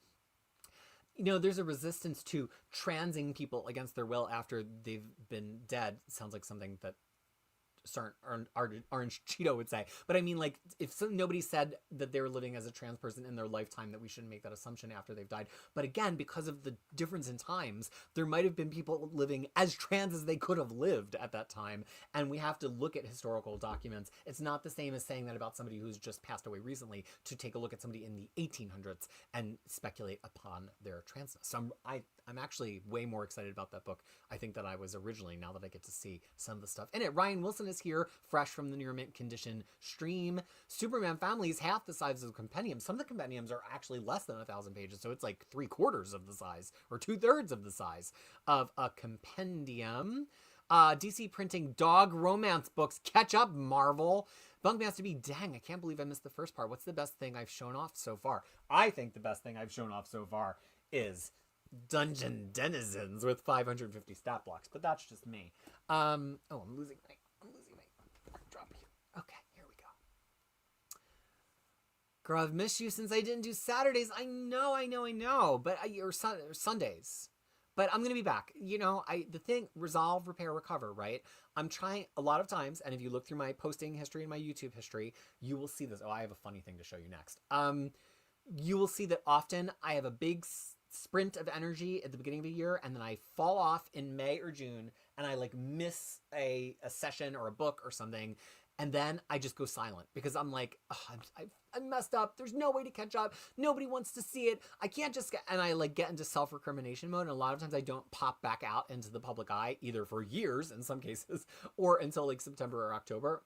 you know, there's a resistance to transing people against their will after they've been dead. It sounds like something that Orange Cheeto would say. But I mean, like, if nobody said that they were living as a trans person in their lifetime, that we shouldn't make that assumption after they've died. But again, because of the difference in times, there might have been people living as trans as they could have lived at that time. And we have to look at historical documents. It's not the same as saying that about somebody who's just passed away recently, to take a look at somebody in the 1800s and speculate upon their transness. So I'm actually way more excited about that book, I think, that I was originally, now that I get to see some of the stuff in it. Ryan Wilson is here, fresh from the Near Mint Condition stream. Superman Family is half the size of the Compendium. Some of the Compendiums are actually less than 1,000 pages, so it's like 3/4 of the size, or 2/3 of the size of a Compendium. DC printing dog romance books. Catch up, Marvel. Bunkmaster B, dang, I can't believe I missed the first part. What's the best thing I've shown off so far? I think the best thing I've shown off so far is Dungeon Denizens with 550 stat blocks, but that's just me. I'm losing my backdrop here. Okay, here we go. Girl, I've missed you since I didn't do Saturdays. I know, but or Sundays. But I'm gonna be back. You know, the thing, resolve, repair, recover, right? I'm trying a lot of times, and if you look through my posting history and my YouTube history, you will see this. Oh, I have a funny thing to show you next. You will see that often I have a big sprint of energy at the beginning of a year, and then I fall off in May or June, and I like miss a session or a book or something, and then I just go silent because I'm like, oh, I messed up. There's no way to catch up. Nobody wants to see it. I can't just and I like get into self-recrimination mode, and a lot of times I don't pop back out into the public eye, either for years in some cases, or until like September or October.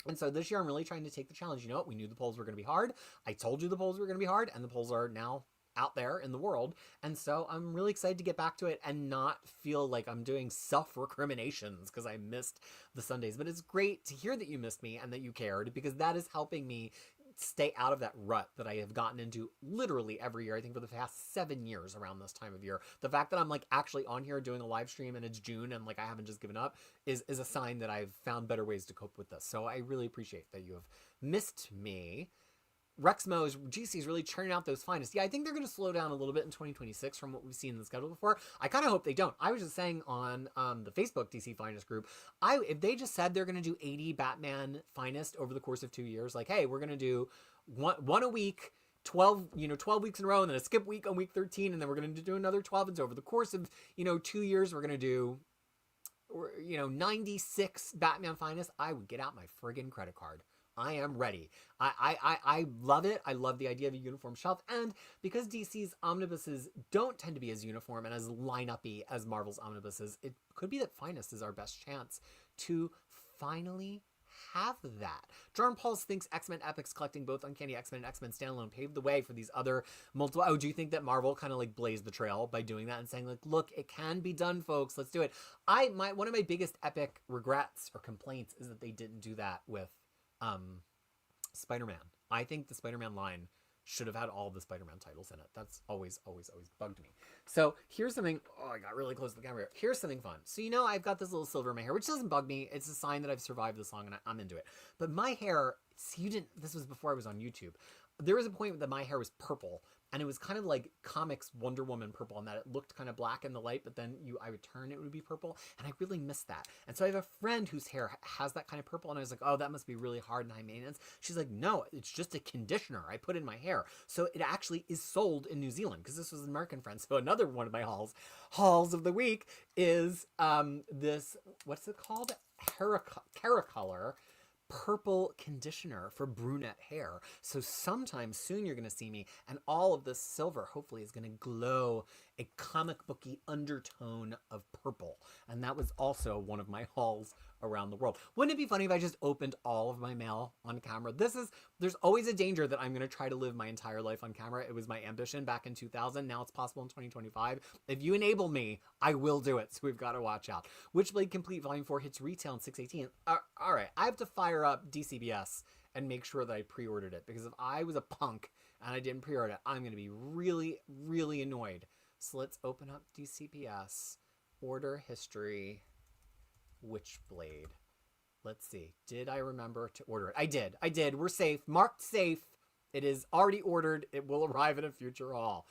And so this year I'm really trying to take the challenge. You know what? We knew the polls were going to be hard. I told you the polls were going to be hard, and the polls are now out there in the world. And so I'm really excited to get back to it and not feel like I'm doing self-recriminations because I missed the Sundays. But it's great to hear that you missed me and that you cared, because that is helping me stay out of that rut that I have gotten into literally every year. I think for the past 7 years around this time of year. The fact that I'm like actually on here doing a live stream and it's June and like I haven't just given up is a sign that I've found better ways to cope with this. So I really appreciate that you have missed me. Rexmo's GC's really churning out those finest. Yeah, I think they're going to slow down a little bit in 2026 from what we've seen in the schedule before. I kind of hope they don't. I was just saying on the Facebook DC Finest group, if they just said they're going to do 80 Batman Finest over the course of 2 years, like, hey, we're going to do one a week, 12 weeks in a row, and then a skip week on week 13, and then we're going to do another 12. And so over the course of, 2 years, we're going to do, 96 Batman Finest, I would get out my friggin' credit card. I am ready. I love it. I love the idea of a uniform shelf. And because DC's omnibuses don't tend to be as uniform and as line-up-y as Marvel's omnibuses, it could be that Finest is our best chance to finally have that. Jordan Pauls thinks X-Men Epics collecting both Uncanny X-Men and X-Men Standalone paved the way for these other multiple... Oh, do you think that Marvel kind of like blazed the trail by doing that and saying like, look, it can be done, folks. Let's do it. One of my biggest epic regrets or complaints is that they didn't do that with Spider-Man. I think the Spider-Man line should have had all the Spider-Man titles in it. That's always bugged me. So here's something, I got really close to the camera. Here's something fun. So I've got this little silver in my hair, which doesn't bug me. It's a sign that I've survived this long and I'm into it. But my hair, this was before I was on YouTube. There was a point that my hair was purple And it was kind of like comics Wonder Woman purple, in that it looked kind of black in the light, but then I would turn, it would be purple. And I really miss that. And so I have a friend whose hair has that kind of purple. And I was like, oh, that must be really hard and high maintenance. She's like, no, it's just a conditioner I put in my hair. So it actually is sold in New Zealand, because this was an American friend. So another one of my hauls of the week is this, what's it called? Caracolor purple conditioner for brunette hair. So sometime soon you're going to see me, and all of this silver hopefully is going to glow a comic booky undertone of purple. And that was also one of my hauls around the world. Wouldn't it be funny if I just opened all of my mail on camera? There's always a danger that I'm going to try to live my entire life on camera. It was my ambition back in 2000. Now it's possible in 2025. If you enable me, I will do it. So we've got to watch out. Witchblade Complete Volume 4 hits retail in 6/18. All right, I have to fire up DCBS and make sure that I pre-ordered it, because if I was a punk and I didn't pre-order it, I'm going to be really, really annoyed. So let's open up DCBS, order history, Witchblade. Let's see. Did I remember to order it? I did. We're safe. Marked safe. It is already ordered. It will arrive in a future haul.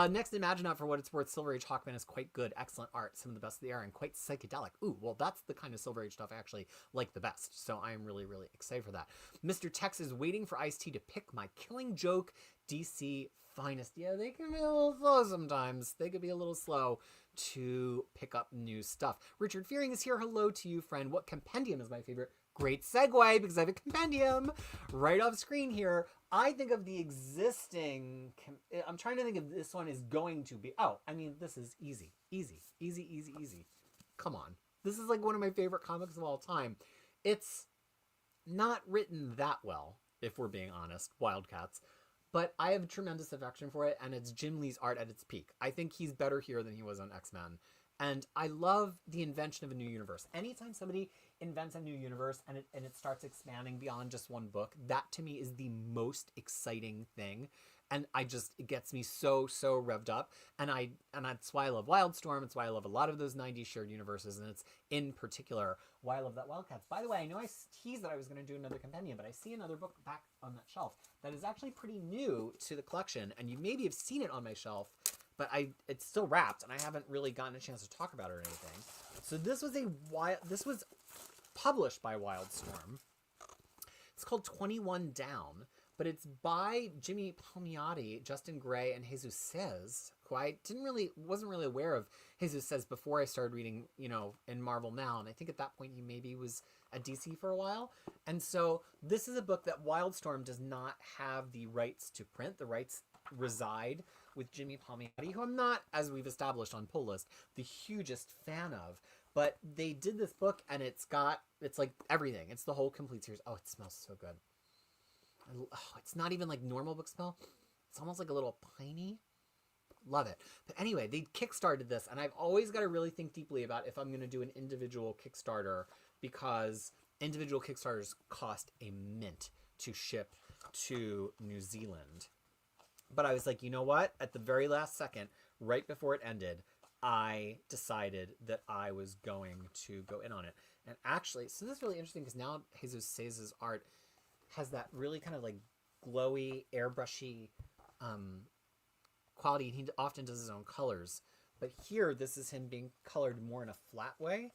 Next, Imagine Out, for what it's worth. Silver Age Hawkman is quite good. Excellent art. Some of the best of the era, and quite psychedelic. Ooh, well, that's the kind of Silver Age stuff I actually like the best. So I am really, really excited for that. Mr. Tex is waiting for Ice-T to pick my Killing Joke DC finest. Yeah, they can be a little slow sometimes. They could be a little slow to pick up new stuff. Richard Fearing is here. Hello to you, friend. What compendium is my favorite? Great segue, because I have a compendium right off screen here. I think of the existing, I'm trying to think if this one is going to be, oh, I mean, this is easy. Come on. This is like one of my favorite comics of all time. It's not written that well, if we're being honest, Wildcats, but I have tremendous affection for it, and it's Jim Lee's art at its peak. I think he's better here than he was on X-Men. And I love the invention of a new universe. Anytime somebody invents a new universe and it starts expanding beyond just one book, that to me is the most exciting thing. And it gets me so revved up. And that's why I love Wildstorm. It's why I love a lot of those 90s shared universes. And it's in particular why I love that Wildcats. By the way, I know I teased that I was going to do another compendium, but I see another book back on that shelf that is actually pretty new to the collection. And you maybe have seen it on my shelf, but it's still wrapped, and I haven't really gotten a chance to talk about it or anything. So this was published by Wildstorm. It's called 21 Down, but it's by Jimmy Palmiotti, Justin Gray, and Jesus Says, who I wasn't really aware of Jesus Says before I started reading, in Marvel Now, and I think at that point he maybe was at DC for a while. And so this is a book that Wildstorm does not have the rights to print. The rights reside with Jimmy Palmiotti, who I'm not, as we've established on Pull List, the hugest fan of. But they did this book, and it's like everything. It's the whole complete series. Oh, it smells so good. It's not even like normal book smell. It's almost like a little piney. Love it. But anyway, they kickstarted this, and I've always got to really think deeply about if I'm going to do an individual Kickstarter, because individual Kickstarters cost a mint to ship to New Zealand. But I was like, you know what? At the very last second, right before it ended, I decided that I was going to go in on it. And actually, so this is really interesting, because now Jesus Says' art has that really kind of like glowy, airbrushy quality, and he often does his own colors. But here, this is him being colored more in a flat way,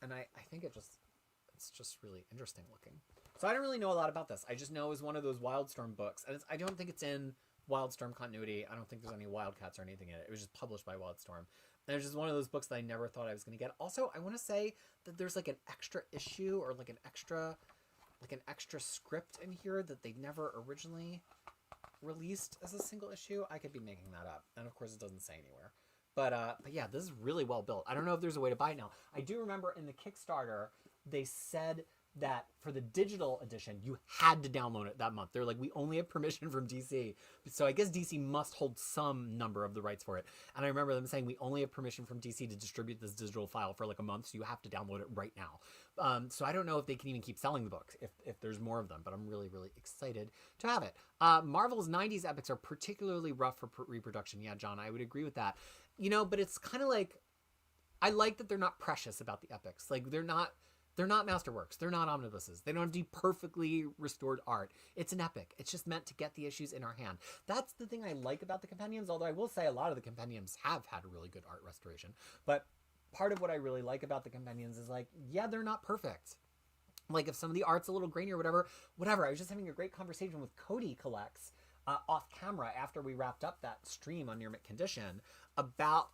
and I think it's just really interesting looking. So I don't really know a lot about this. I just know it was one of those Wildstorm books, and I don't think it's in Wildstorm continuity. I don't think there's any Wildcats or anything in it. It was just published by Wildstorm. And it's just one of those books that I never thought I was going to get. Also, I want to say that there's like an extra issue or like an extra script in here that they never originally released as a single issue. I could be making that up. And of course it doesn't say anywhere. But yeah, this is really well built. I don't know if there's a way to buy it now. I do remember in the Kickstarter, they said that for the digital edition, you had to download it that month. They're like, we only have permission from DC. So I guess DC must hold some number of the rights for it. And I remember them saying, we only have permission from DC to distribute this digital file for like a month, so you have to download it right now. So I don't know if they can even keep selling the book, if there's more of them, but I'm really, really excited to have it. Marvel's 90s epics are particularly rough for reproduction. Yeah, John, I would agree with that. But it's kind of like, I like that they're not precious about the epics. Like, they're not They're not masterworks. They're not omnibuses. They don't have to be perfectly restored art. It's an epic. It's just meant to get the issues in our hand. That's the thing I like about the compendiums, although I will say a lot of the compendiums have had a really good art restoration. But part of what I really like about the compendiums is like, yeah, they're not perfect. Like if some of the art's a little grainy or whatever. I was just having a great conversation with Cody Collects off camera after we wrapped up that stream on Near Mint Condition about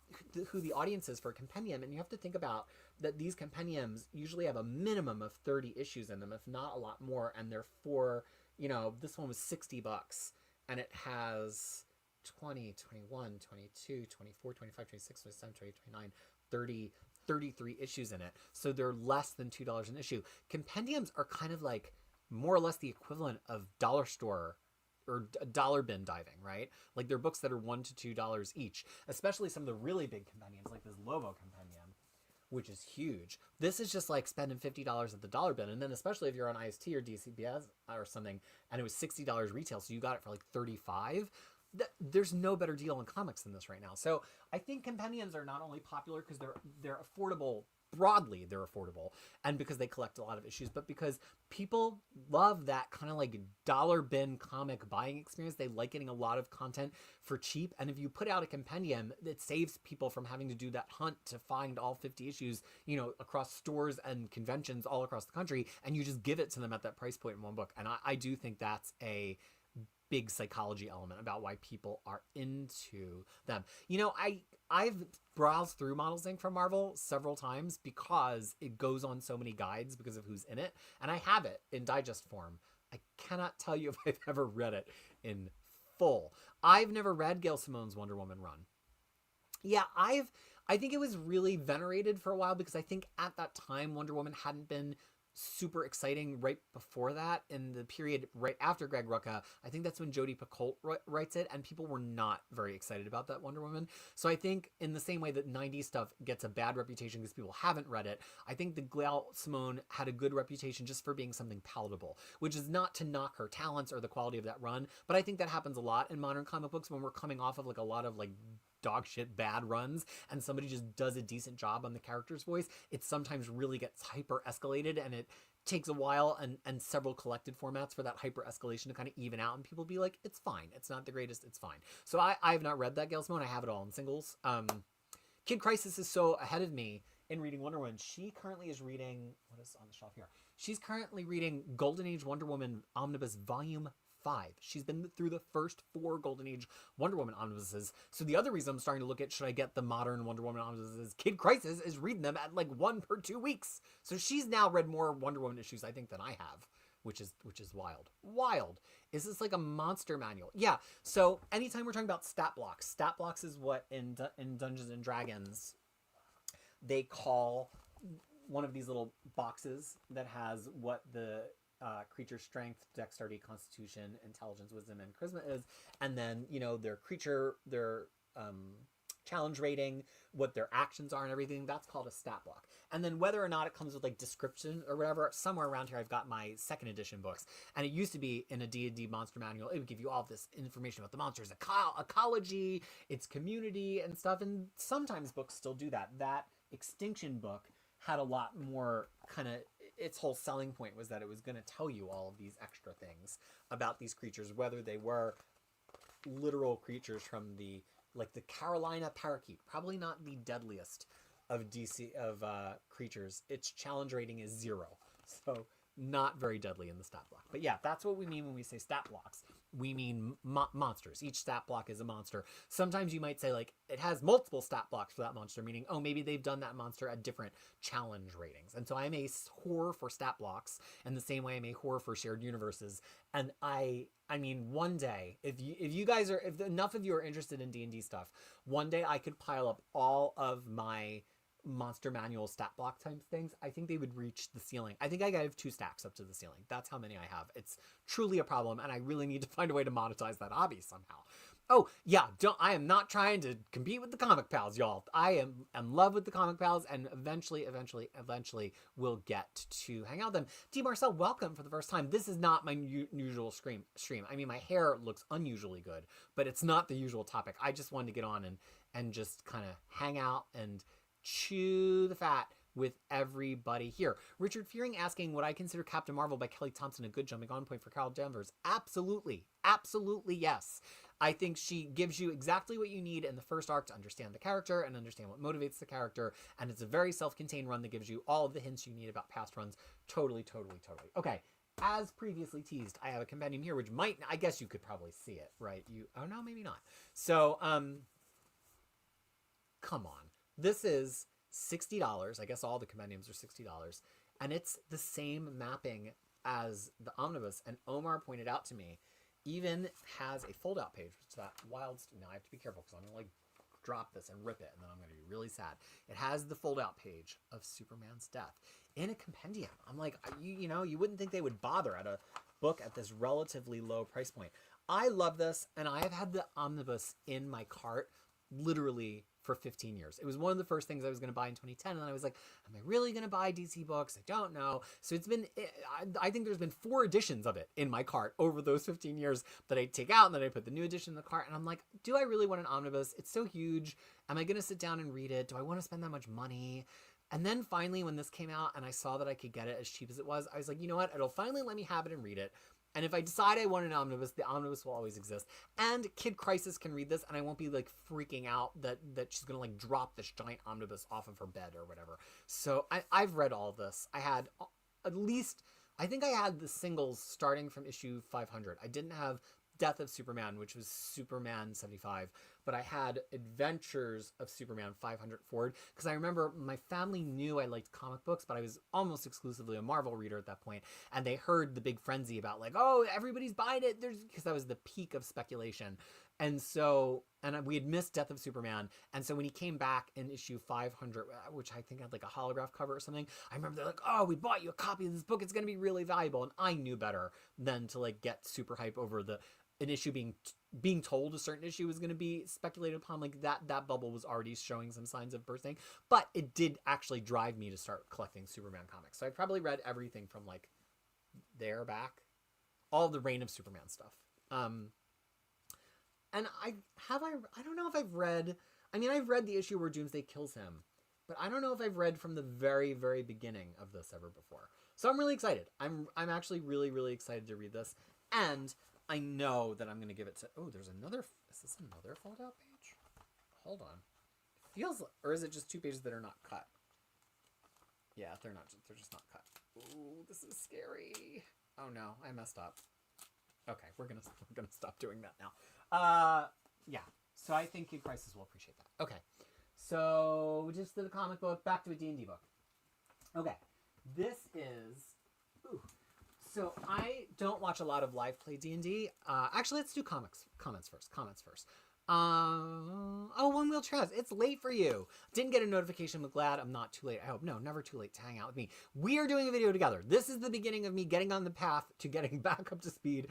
who the audience is for a compendium. And you have to think about that these compendiums usually have a minimum of 30 issues in them, if not a lot more. And they're for, this one was $60 and it has 20, 21, 22, 24, 25, 26, 27, 28, 29, 30, 33 issues in it. So they're less than $2 an issue. Compendiums are kind of like more or less the equivalent of dollar store or dollar bin diving, right? Like they're books that are $1 to $2 each, especially some of the really big compendiums like this Lobo compendium, which is huge. This is just like spending $50 at the dollar bin. And then especially if you're on IST or DCBS or something, and it was $60 retail, so you got it for like $35. There's no better deal in comics than this right now. So I think compendiums are not only popular because they're affordable. Broadly, they're affordable, and because they collect a lot of issues, but because people love that kind of like dollar bin comic buying experience. They like getting a lot of content for cheap, and if you put out a compendium, it saves people from having to do that hunt to find all 50 issues, across stores and conventions all across the country, and you just give it to them at that price point in one book. And I do think that's a big psychology element about why people are into them. I've browsed through Models Inc. from Marvel several times because it goes on so many guides because of who's in it, and I have it in digest form. I cannot tell you if I've ever read it in full. I've never read Gail Simone's Wonder Woman run. Yeah, I think it was really venerated for a while because I think at that time Wonder Woman hadn't been super exciting right before that. In the period right after Greg Rucka, I think that's when Jodi Picoult writes it, and people were not very excited about that Wonder Woman. So I think in the same way that 90s stuff gets a bad reputation because people haven't read it, I think the Gail Simone had a good reputation just for being something palatable, which is not to knock her talents or the quality of that run, but I think that happens a lot in modern comic books when we're coming off of like a lot of like dog shit bad runs and somebody just does a decent job on the character's voice. It sometimes really gets hyper escalated, and it takes a while and several collected formats for that hyper escalation to kind of even out, and people be like, it's fine, it's not the greatest, it's fine. So I've not read that Gail Simone. I have it all in singles. Kid Krisis is so ahead of me in reading Wonder Woman. She currently is reading, what is on the shelf here? She's currently reading Golden Age Wonder Woman Omnibus Volume 5. She's been through the first 4 Golden Age Wonder Woman omnibuses. So the other reason I'm starting to look at, should I get the modern Wonder Woman omnibuses, is Kid Krisis is reading them at like 1 per 2 weeks. So she's now read more Wonder Woman issues, I think, than I have, which is wild. Is this like a monster manual? Yeah. So anytime we're talking about stat blocks is what in Dungeons and Dragons they call one of these little boxes that has what the creature's strength, dexterity, constitution, intelligence, wisdom, and charisma is, and then their creature, their challenge rating, what their actions are, and everything. That's called a stat block. And then whether or not it comes with like description or whatever, somewhere around here I've got my 2nd edition books, and it used to be in a D&D monster manual. It would give you all this information about the monsters, ecology, its community, and stuff. And sometimes books still do that. That Extinction book had a lot more kind of, its whole selling point was that it was going to tell you all of these extra things about these creatures, whether they were literal creatures from the Carolina parakeet, probably not the deadliest of creatures. Its challenge rating is 0, so not very deadly in the stat block. But yeah, that's what we mean when we say stat blocks. We mean monsters. Each stat block is a monster. Sometimes you might say like it has multiple stat blocks for that monster, meaning, oh, maybe they've done that monster at different challenge ratings. And so I'm a whore for stat blocks, and the same way I'm a whore for shared universes. And I mean, one day, if enough of you are interested in D&D stuff, one day I could pile up all of my monster manual stat block type things. I think they would reach the ceiling. I think I have 2 stacks up to the ceiling. That's how many I have. It's truly a problem, and I really need to find a way to monetize that hobby somehow. Oh yeah, I am not trying to compete with the comic pals, y'all. I am in love with the comic pals, and eventually we'll get to hang out with them. D. Marcel, welcome for the first time. This is not my usual stream. I mean, my hair looks unusually good, but it's not the usual topic. I just wanted to get on and just kind of hang out and chew the fat with everybody here. Richard Fearing asking, would I consider Captain Marvel by Kelly Thompson a good jumping on point for Carol Danvers? Absolutely. Absolutely, yes. I think she gives you exactly what you need in the first arc to understand the character and understand what motivates the character, and it's a very self-contained run that gives you all of the hints you need about past runs. Totally. Okay, as previously teased, I have a compendium here, which might, I guess you could probably see it, right? Oh no, maybe not. So, come on. This is $60. I guess all the compendiums are $60, and it's the same mapping as the Omnibus, and Omar pointed out to me, even has a fold-out page, which is that wild... Now, I have to be careful because I'm going to, like, drop this and rip it, and then I'm going to be really sad. It has the fold-out page of Superman's death in a compendium. I'm like, you know, you wouldn't think they would bother at a book at this relatively low price point. I love this, and I have had the Omnibus in my cart literally for 15 years. It was one of the first things I was going to buy in 2010, and then I was like, am I really going to buy DC books? I don't know. So it's been, I think there's been 4 editions of it in my cart over those 15 years that I take out, and then I put the new edition in the cart, and I'm like, do I really want an Omnibus? It's so huge. Am I going to sit down and read it? Do I want to spend that much money? And then finally, when this came out and I saw that I could get it as cheap as it was, I was like, you know what? It'll finally let me have it and read it. And if I decide I want an Omnibus, the Omnibus will always exist. And Kid Krisis can read this, and I won't be, like, freaking out that she's going to, like, drop this giant Omnibus off of her bed or whatever. So I've read all of this. I had at least... I think I had the singles starting from issue 500. I didn't have Death of Superman, which was Superman 75, but I had Adventures of Superman 500 forward, because I remember my family knew I liked comic books, but I was almost exclusively a Marvel reader at that point, and they heard the big frenzy about, like, oh, everybody's buying it, because that was the peak of speculation. And so, and we had missed Death of Superman, and so when he came back in issue 500, which I think had like a holograph cover or something, I remember they're like, oh, we bought you a copy of this book, it's going to be really valuable, and I knew better than to, like, get super hype over an issue being told a certain issue was going to be speculated upon. Like, that bubble was already showing some signs of bursting, but it did actually drive me to start collecting Superman comics. So I probably read everything from, like, there back, all the Reign of Superman stuff. And I don't know if I've read, I mean, I've read the issue where Doomsday kills him, but I don't know if I've read from the very, very beginning of this ever before. So I'm really excited. I'm actually really, really excited to read this. And I know that I'm going to give it to... Oh, there's another... Is this another fold-out page? Hold on. It feels... Or is it just 2 pages that are not cut? Yeah, they're not. They're just not cut. Ooh, this is scary. Oh, no. I messed up. Okay, we're gonna stop doing that now. Yeah. So I think Kid Krisis will appreciate that. Okay. So, we just did a comic book. Back to a D&D book. Okay. This is... Ooh. So I don't watch a lot of live play D&D. Actually, let's do comments first. Oh, One Wheel Trash. It's late for you. Didn't get a notification, but glad I'm not too late. I hope. No, never too late to hang out with me. We are doing a video together. This is the beginning of me getting on the path to getting back up to speed.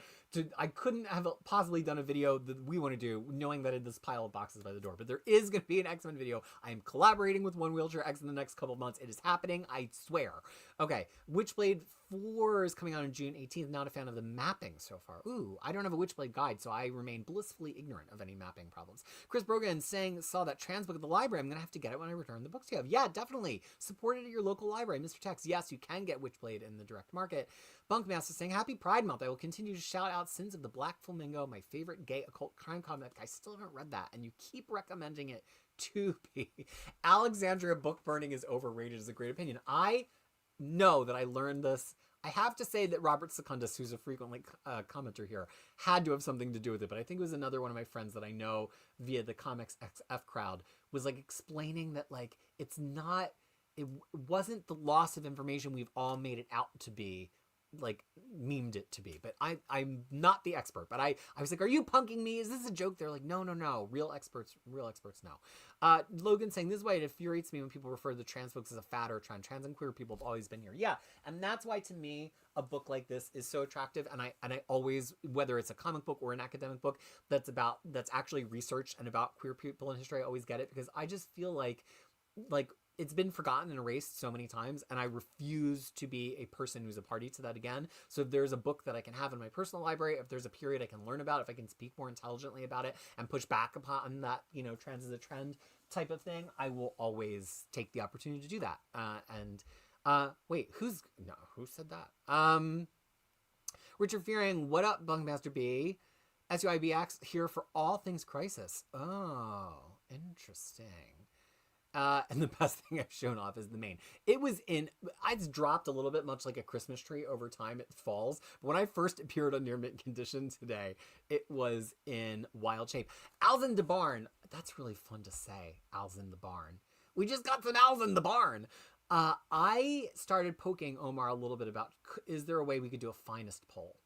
I couldn't have possibly done a video that we want to do, knowing that in this pile of boxes by the door. But there is going to be an X-Men video. I am collaborating with One Wheelchair X in the next couple of months. It is happening. I swear. Okay. Witchblade 4 is coming out on June 18th. Not a fan of the mapping so far. Ooh, I don't have a Witchblade guide, so I remain blissfully ignorant of any mapping problems. Chris Brogan saying, saw that trans book at the library. I'm going to have to get it when I return the books you have. Yeah, definitely. Support it at your local library. Mr. Tex, yes, you can get Witchblade in the direct market. Bunkmaster saying, happy Pride Month. I will continue to shout out Sins of the Black Flamingo, my favorite gay occult crime comic. I still haven't read that, and you keep recommending it to me. Alexandria book burning is overrated is a great opinion. I know that I learned this. I have to say that Robert Secundus, who's a frequent commenter here, had to have something to do with it, but I think it was another one of my friends that I know via the Comics XF crowd was like explaining that like it wasn't the loss of information we've all made it out to be, like memed it to be, but I'm not the expert, but I was like, are you punking me? Is this a joke? They're like, no, real experts know. Logan saying, this is why it infuriates me when people refer to the trans folks as a fad or a trend. Trans and queer people have always been here. Yeah, and that's why to me a book like this is so attractive, and I always, whether it's a comic book or an academic book that's actually researched and about queer people in history, I always get it, because I just feel like it's been forgotten and erased so many times, and I refuse to be a person who's a party to that again. So if there's a book that I can have in my personal library, if there's a period I can learn about, if I can speak more intelligently about it and push back upon that, trans is a trend, type of thing, I will always take the opportunity to do that. Wait, who said that? Richard Fearing, what up, Bunkmaster B? SUIBX here for all things Krisis. Oh, interesting. And the best thing I've shown off is the main. It's dropped a little bit, much like a Christmas tree over time. It falls. But when I first appeared on Near Mint Condition today, it was in wild shape. Owls in the Barn. That's really fun to say. Owls in the Barn. We just got some owls in the barn. I started poking Omar a little bit about, is there a way we could do a finest poll?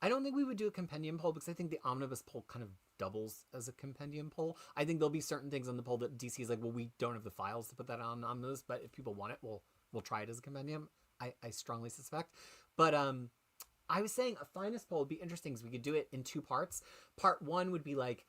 I don't think we would do a compendium poll because I think the omnibus poll kind of doubles as a compendium poll. I think there'll be certain things on the poll that DC is like, well, we don't have the files to put that on omnibus, but if people want it, we'll try it as a compendium. I strongly suspect. But I was saying a finest poll would be interesting because we could do it in 2 parts. Part 1 would be like,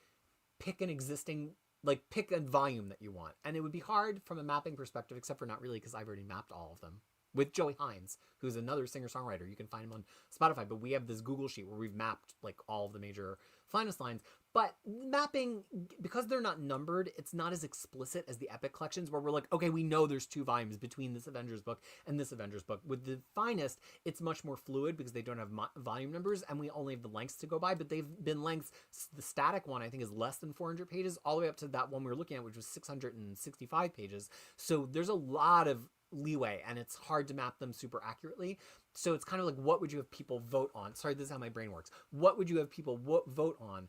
pick a volume that you want. And it would be hard from a mapping perspective, except for not really, because I've already mapped all of them. With Joey Hines, who's another singer-songwriter. You can find him on Spotify, but we have this Google sheet where we've mapped like all of the major finest lines. But mapping, because they're not numbered, it's not as explicit as the Epic collections where we're like, okay, we know there's 2 volumes between this Avengers book and this Avengers book. With the finest, it's much more fluid because they don't have volume numbers and we only have the lengths to go by, but they've been lengths. The static one, I think, is less than 400 pages, all the way up to that one we were looking at, which was 665 pages. So there's a lot of leeway and it's hard to map them super accurately. So it's kind of like, what would you have people vote on? Sorry, this is how my brain works. What would you have people vote on?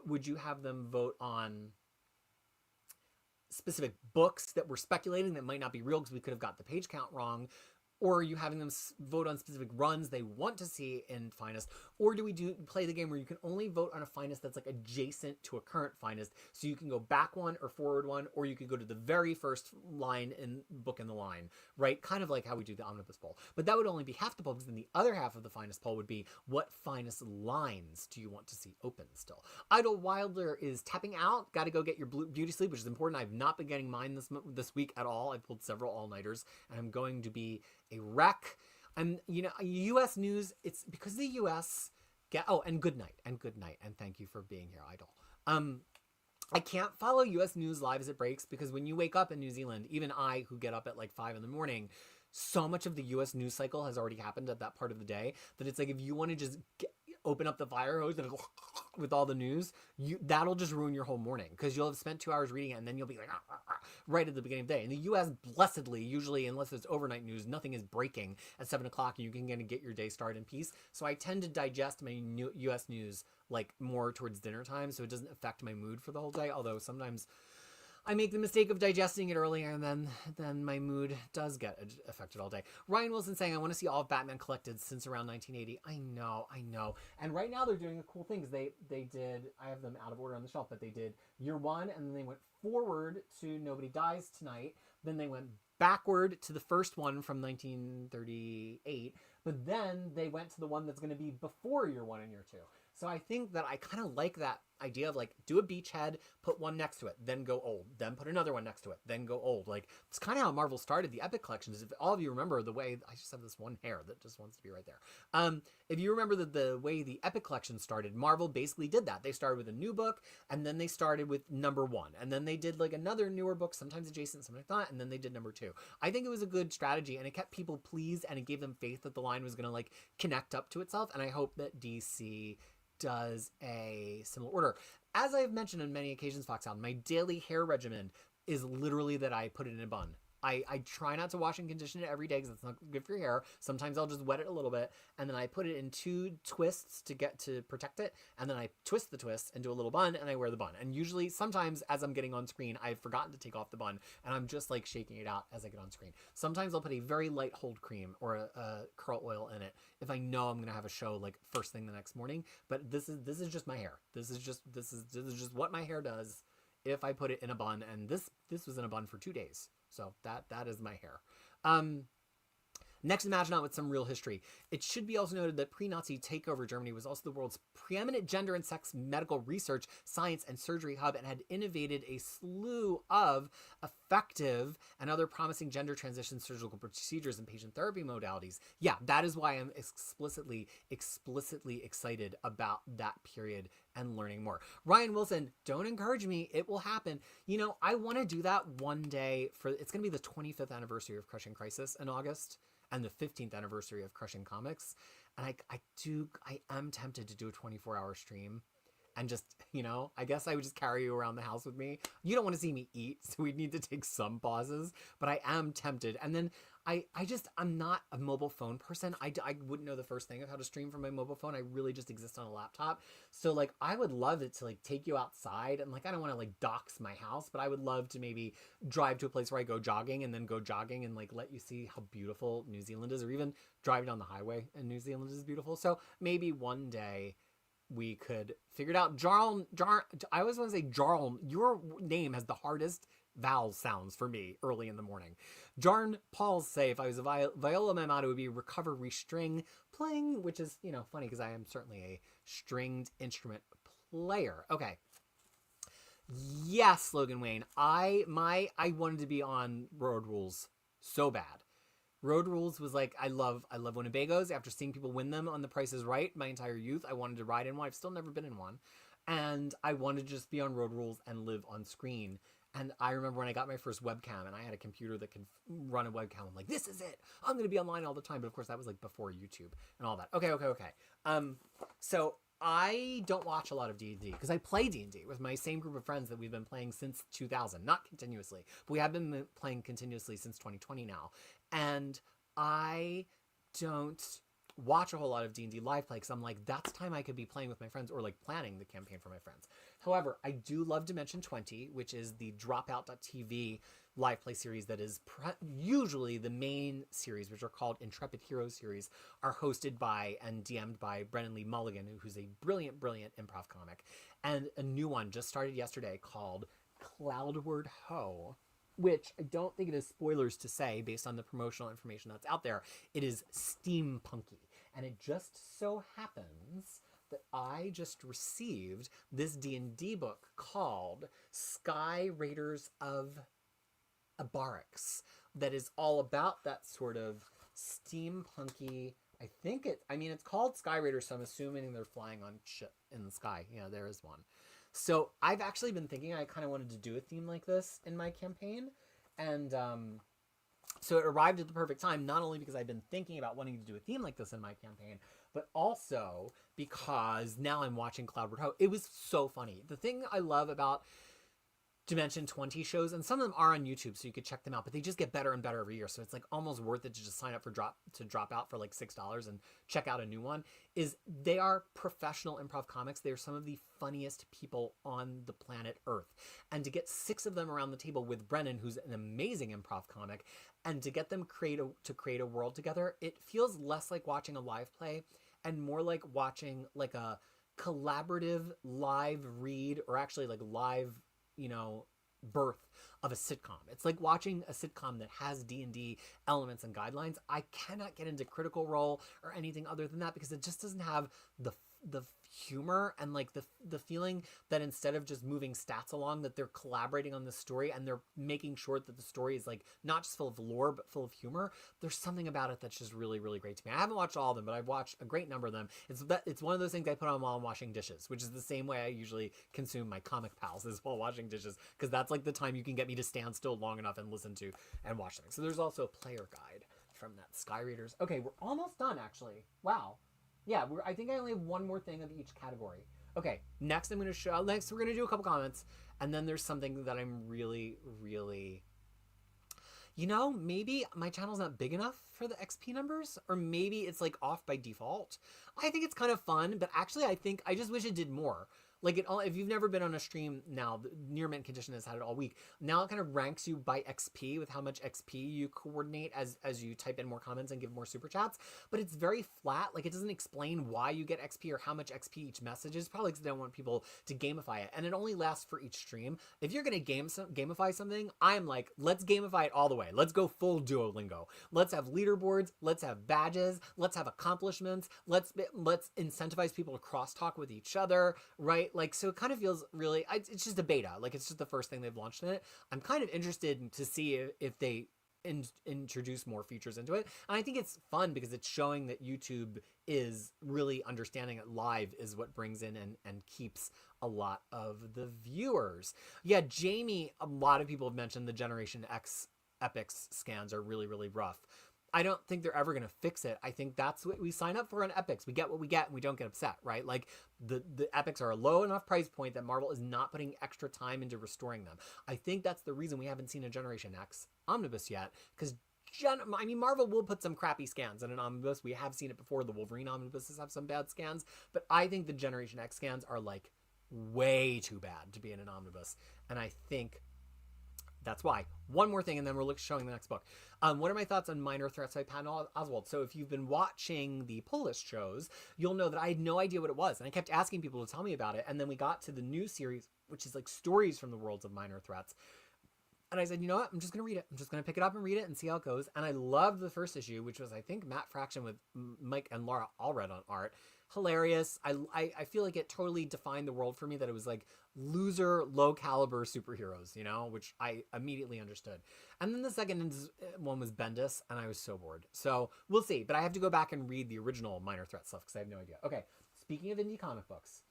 Would you have them vote on specific books that we're speculating that might not be real because we could have got the page count wrong? Or are you having them vote on specific runs they want to see in finest? Or do we play the game where you can only vote on a finest that's like adjacent to a current finest? So you can go back one or forward one, or you could go to the very first line in book in the line, right? Kind of like how we do the omnibus poll. But that would only be half the poll, because then the other half of the finest poll would be, what finest lines do you want to see open still? Idle Wilder is tapping out. Got to go get your beauty sleep, which is important. I've not been getting mine this week at all. I've pulled several all-nighters, and I'm going to be a wreck. U.S. news, it's because the U.S. and good night, and thank you for being here, Idol. I can't follow U.S. news live as it breaks, because when you wake up in New Zealand, even I, who get up at like 5 in the morning, so much of the U.S. news cycle has already happened at that part of the day, that it's like, if you want to just open up the fire hose and with all the news, that'll just ruin your whole morning, because you'll have spent 2 hours reading it and then you'll be like right at the beginning of the day. In the U.S., blessedly, usually, unless it's overnight news, nothing is breaking at 7 o'clock and you can kind of get your day started in peace. So I tend to digest my U.S. news like more towards dinner time, so it doesn't affect my mood for the whole day, although sometimes I make the mistake of digesting it earlier, and then my mood does get affected all day. Ryan Wilson saying, I want to see all of Batman collected since around 1980. I know. And right now they're doing a cool thing, because they did, I have them out of order on the shelf, but they did year 1, and then they went forward to Nobody Dies Tonight. Then they went backward to the first one from 1938, but then they went to the one that's going to be before year 1 and year 2. So I think that I kind of like that idea of like, do a beachhead, put one next to it, then go old, then put another one next to it, then go old. Like, it's kind of how Marvel started the Epic collections. If all of you remember the way, I just have this one hair that just wants to be right there. If you remember the way the Epic collection started, Marvel basically did that. They started with a new book, and then they started with number 1, and then they did like another newer book, sometimes adjacent, sometimes not, and then they did number 2. I think it was a good strategy, and it kept people pleased, and it gave them faith that the line was going to like connect up to itself, and I hope that DC does a similar order. As I've mentioned on many occasions, Foxhound, my daily hair regimen is literally that I put it in a bun. I try not to wash and condition it every day because it's not good for your hair. Sometimes I'll just wet it a little bit, and then I put it in 2 twists to protect it, and then I twist the twist into a little bun, and I wear the bun. And usually, sometimes as I'm getting on screen, I've forgotten to take off the bun, and I'm just like shaking it out as I get on screen. Sometimes I'll put a very light hold cream or a curl oil in it if I know I'm gonna have a show like first thing the next morning. But this is just my hair. This is just what my hair does if I put it in a bun, and this was in a bun for 2 days. So that is my hair. Next Imaginaut with some real history. It should be also noted that pre-Nazi takeover Germany was also the world's preeminent gender and sex medical research, science, and surgery hub, and had innovated a slew of effective and other promising gender transition surgical procedures and patient therapy modalities. Yeah, that is why I'm explicitly excited about that period and learning more. Ryan Wilson, don't encourage me. It will happen. You know, I want to do that one day it's going to be the 25th anniversary of Crushing Krisis in August and the 15th anniversary of Crushing Comics. And I am tempted to do a 24-hour stream and just, you know, I guess I would just carry you around the house with me. You don't want to see me eat, so we'd need to take some pauses, but I am tempted. And then I'm not a mobile phone person. I wouldn't know the first thing of how to stream from my mobile phone. I really just exist on a laptop. So like, I would love it to like take you outside, and like, I don't want to like dox my house, but I would love to maybe drive to a place where I go jogging and then go jogging and like let you see how beautiful New Zealand is, or even driving down the highway and New Zealand is beautiful. So maybe one day we could figure it out. Jarl, I always want to say Jarl, your name has the hardest vowel sounds for me early in the morning. Jarn Paul's say, if I was a viola, my motto would be recover, restring, playing, which is, you know, funny because I am certainly a stringed instrument player. Okay. Yes, Logan Wayne. I wanted to be on Road Rules so bad. Road Rules was like, I love Winnebagos. After seeing people win them on The Price is Right my entire youth, I wanted to ride in one. I've still never been in one. And I wanted to just be on Road Rules and live on screen. And I remember when I got my first webcam and I had a computer that could run a webcam, I'm like, this is it. I'm going to be online all the time. But of course, that was like before YouTube and all that. Okay. So I don't watch a lot of D&D because I play D&D with my same group of friends that we've been playing since 2000. Not continuously, but we have been playing continuously since 2020 now. And I don't watch a whole lot of D&D live play because I'm like, that's time I could be playing with my friends or like planning the campaign for my friends. However, I do love Dimension 20, which is the Dropout.tv live play series that is usually the main series, which are called Intrepid Heroes series, are hosted by and DM'd by Brennan Lee Mulligan, who's a brilliant improv comic. And a new one just started yesterday called Cloudward Ho, which I don't think it is spoilers to say based on the promotional information that's out there. It is steampunky. And it just so happens that I just received this D&D book called Sky Raiders of Abarix that is all about that sort of steampunky. It's called Sky Raiders, so I'm assuming they're flying on ship in the sky. Yeah, there is one. So I've actually been thinking I kind of wanted to do a theme like this in my campaign. And so it arrived at the perfect time, not only because I've been thinking about wanting to do a theme like this in my campaign, but also because now I'm watching Cloudward Ho. It was so funny. The thing I love about Dimension 20 shows, and some of them are on YouTube, so you could check them out, but they just get better and better every year. So it's like almost worth it to just sign up for drop out for like $6 and check out a new one. Is they are professional improv comics. They are some of the funniest people on the planet Earth. And to get 6 of them around the table with Brennan, who's an amazing improv comic, and to get them create a world together, it feels less like watching a live play and more like watching like a collaborative live read, or actually like live, birth of a sitcom. It's like watching a sitcom that has D&D elements and guidelines. I cannot get into Critical Role or anything other than that because it just doesn't have the humor and like the feeling that instead of just moving stats along, that they're collaborating on the story and they're making sure that the story is like not just full of lore but full of humor. There's something about it that's just really, really great to me. I haven't watched all of them, but I've watched a great number of them. It's one of those things I put on while I'm washing dishes, which is the same way I usually consume my comic pals, is while washing dishes, because that's like the time you can get me to stand still long enough and listen to and watch things. So there's also a player guide from that Sky Raiders. Okay, we're almost done actually. Wow. Yeah, I think I only have one more thing of each category. Okay, next we're going to do a couple comments, and then there's something that I'm really, really... maybe my channel's not big enough for the XP numbers, or maybe it's like off by default. I think it's kind of fun, but actually I just wish it did more. Like, if you've never been on a stream now, the Near Mint Condition has had it all week. Now it kind of ranks you by XP with how much XP you coordinate as you type in more comments and give more super chats. But it's very flat. Like, it doesn't explain why you get XP or how much XP each message is. Probably because they don't want people to gamify it. And it only lasts for each stream. If you're going to gamify something, I'm like, let's gamify it all the way. Let's go full Duolingo. Let's have leaderboards. Let's have badges. Let's have accomplishments. Let's incentivize people to crosstalk with each other, right? Like, so it kind of feels really, it's just a beta. Like, it's just the first thing they've launched in it. I'm kind of interested to see if they introduce more features into it. And I think it's fun because it's showing that YouTube is really understanding it live is what brings in and keeps a lot of the viewers. Yeah, Jamie, a lot of people have mentioned the Generation X Epics scans are really, really rough. I don't think they're ever going to fix it. I think that's what we sign up for on Epics. We get what we get and we don't get upset, right? Like the Epics are a low enough price point that Marvel is not putting extra time into restoring them. I think that's the reason we haven't seen a Generation X Omnibus yet, because Marvel will put some crappy scans in an Omnibus. We have seen it before. The Wolverine Omnibuses have some bad scans, but I think the Generation X scans are like way too bad to be in an Omnibus. And I think that's why. One more thing, and then we're showing the next book. What are my thoughts on Minor Threats by Patton Oswalt? So if you've been watching the pull list shows, you'll know that I had no idea what it was. And I kept asking people to tell me about it. And then we got to the new series, which is like stories from the worlds of Minor Threats. And I said, you know what? I'm just going to read it. I'm just going to pick it up and read it and see how it goes. And I loved the first issue, which was, I think, Matt Fraction with Mike and Laura Allred on art. Hilarious. I feel like it totally defined the world for me, that it was like loser, low caliber superheroes, you know, which I immediately understood. And then the second one was Bendis, and I was so bored. So we'll see. But I have to go back and read the original Minor Threat stuff because I have no idea. Okay, speaking of indie comic books,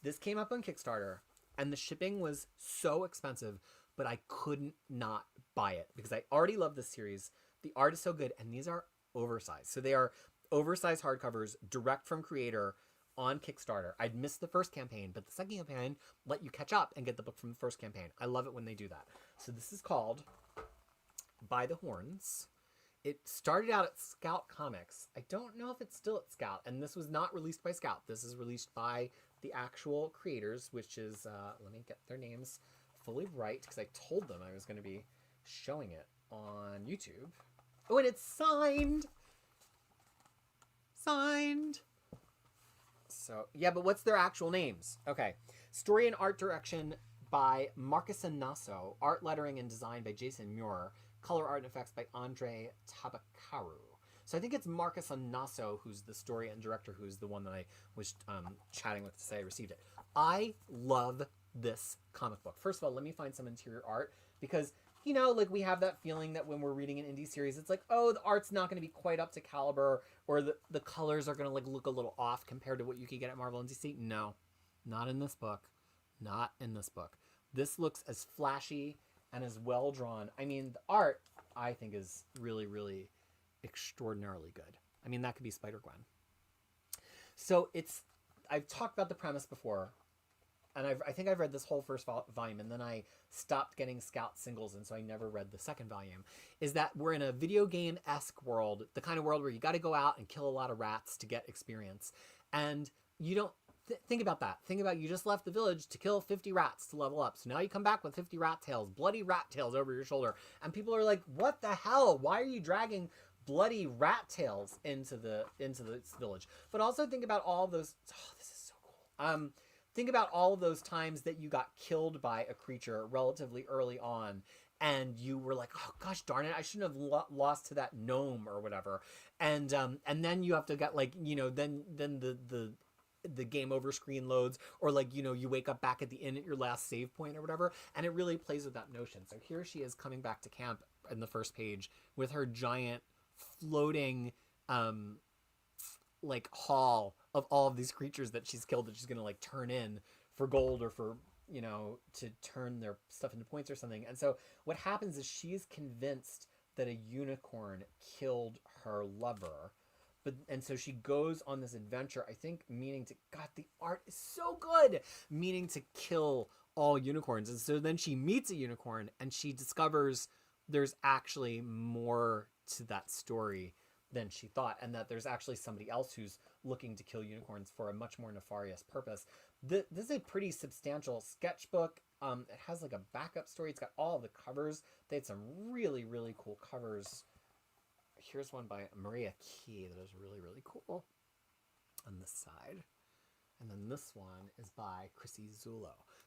this came up on Kickstarter, and the shipping was so expensive, but I couldn't not buy it because I already love this series. The art is so good, and these are oversized. So they are oversized hardcovers direct from creator on Kickstarter. I'd missed the first campaign, but the second campaign let you catch up and get the book from the first campaign. I love it when they do that. So this is called By the Horns. It started out at Scout Comics. I don't know if it's still at Scout, and this was not released by Scout. This is released by the actual creators, which is, let me get their names fully right, because I told them I was going to be showing it on YouTube. Oh, and it's signed! So, yeah, but what's their actual names? Okay. Story and art direction by Marcus Nasso. Art lettering and design by Jason Muir. Color art and effects by Andre Tabakaru. So I think it's Marcus Nasso who's the story and director, who's the one that I was chatting with to say I received it. I love this comic book. First of all, let me find some interior art, because you know, like we have that feeling that when we're reading an indie series, it's like, oh, the art's not going to be quite up to caliber, or the colors are going to like look a little off compared to what you could get at Marvel and DC. No, not in this book. Not in this book. This looks as flashy and as well drawn. I mean, the art, I think, is really, really extraordinarily good. I mean, that could be Spider-Gwen. So I've talked about the premise before, and I think I've read this whole first volume, and then I stopped getting Scout singles, and so I never read the second volume, is that we're in a video game-esque world, the kind of world where you got to go out and kill a lot of rats to get experience. And you don't think about that. Think about, you just left the village to kill 50 rats to level up. So now you come back with 50 rat tails, bloody rat tails over your shoulder, and people are like, what the hell? Why are you dragging bloody rat tails into this village? But also think about all those, oh, this is so cool. Think about all of those times that you got killed by a creature relatively early on, and you were like, oh gosh darn it, I shouldn't have lost to that gnome or whatever. And then you have to get, like, you know, then the game over screen loads, or like, you know, you wake up back at the inn at your last save point or whatever, and it really plays with that notion. So here she is coming back to camp in the first page with her giant floating like haul of all of these creatures that she's killed, that she's gonna like turn in for gold, or for, you know, to turn their stuff into points or something. And so what happens is she's convinced that a unicorn killed her lover, and so she goes on this adventure, I think meaning to, God, the art is so good, meaning to kill all unicorns. And so then she meets a unicorn, and she discovers there's actually more to that story than she thought, and that there's actually somebody else who's looking to kill unicorns for a much more nefarious purpose. This is a pretty substantial sketchbook. It has like a backup story. It's got all the covers. They had some really, really cool covers. Here's one by Maria Key that is really, really cool on this side. And then this one is by Krisis.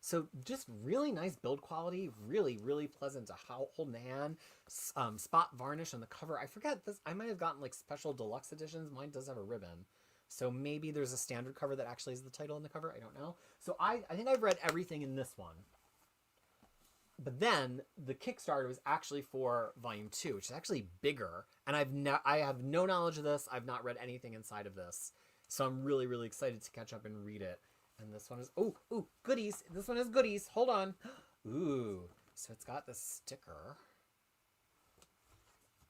So just really nice build quality, really, really pleasant to hold in the hand. Spot varnish on the cover. I forget this. I might have gotten like special deluxe editions. Mine does have a ribbon. So maybe there's a standard cover that actually is the title on the cover. I don't know. So I think I've read everything in this one. But then the Kickstarter was actually for volume 2, which is actually bigger. And I have no knowledge of this. I've not read anything inside of this. So I'm really, really excited to catch up and read it. And this one is, ooh, goodies. This one has goodies. Hold on. Ooh. So it's got the sticker.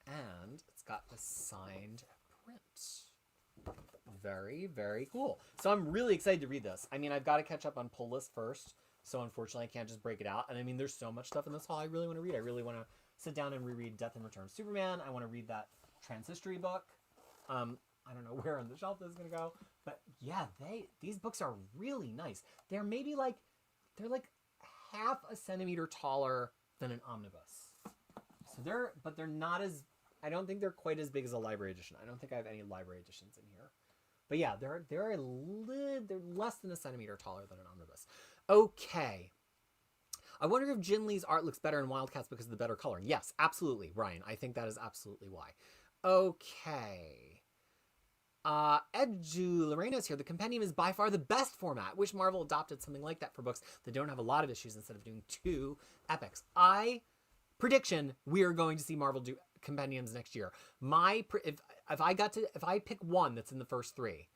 And it's got the signed print. Very, very cool. So I'm really excited to read this. I mean, I've got to catch up on Pull List first. So unfortunately, I can't just break it out. And I mean, there's so much stuff in this haul I really want to read. I really want to sit down and reread Death and Return of Superman. I want to read that Transhistory book. I don't know where on the shelf this is going to go. But yeah, these books are really nice. They're maybe like, they're like half a centimeter taller than an omnibus. So they're not as, I don't think they're quite as big as a library edition. I don't think I have any library editions in here. But yeah, they're less than a centimeter taller than an omnibus. Okay. I wonder if Jin Lee's art looks better in Wildcats because of the better coloring. Yes, absolutely, Ryan. I think that is absolutely why. Okay. Edu Lorena's here. The Compendium is by far the best format. Wish Marvel adopted something like that for books that don't have a lot of issues instead of doing 2 epics. Prediction, we are going to see Marvel do Compendiums next year. If I pick one that's in the first 3,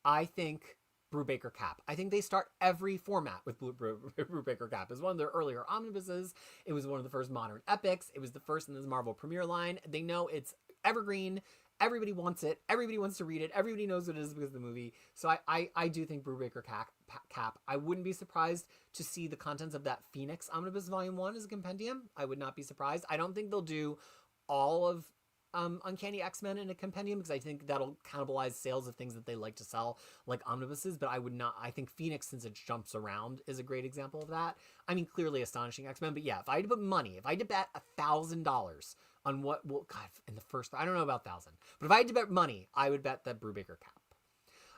I think Brubaker Cap. I think they start every format with Brubaker Cap. It was one of their earlier omnibuses. It was one of the first modern epics. It was the first in this Marvel Premiere line. They know it's evergreen. Everybody wants it. Everybody wants to read it. Everybody knows what it is because of the movie. So I do think Brubaker Cap. I wouldn't be surprised to see the contents of that Phoenix Omnibus Volume 1 as a compendium. I would not be surprised. I don't think they'll do all of Uncanny X-Men in a compendium because I think that'll cannibalize sales of things that they like to sell, like omnibuses. But I think Phoenix, since it jumps around, is a great example of that. I mean, clearly Astonishing X-Men. But yeah, if I had to put money, if I had to bet $1,000 on what will, God, in the first, I don't know about 1,000, but if I had to bet money, I would bet that Brubaker Cap.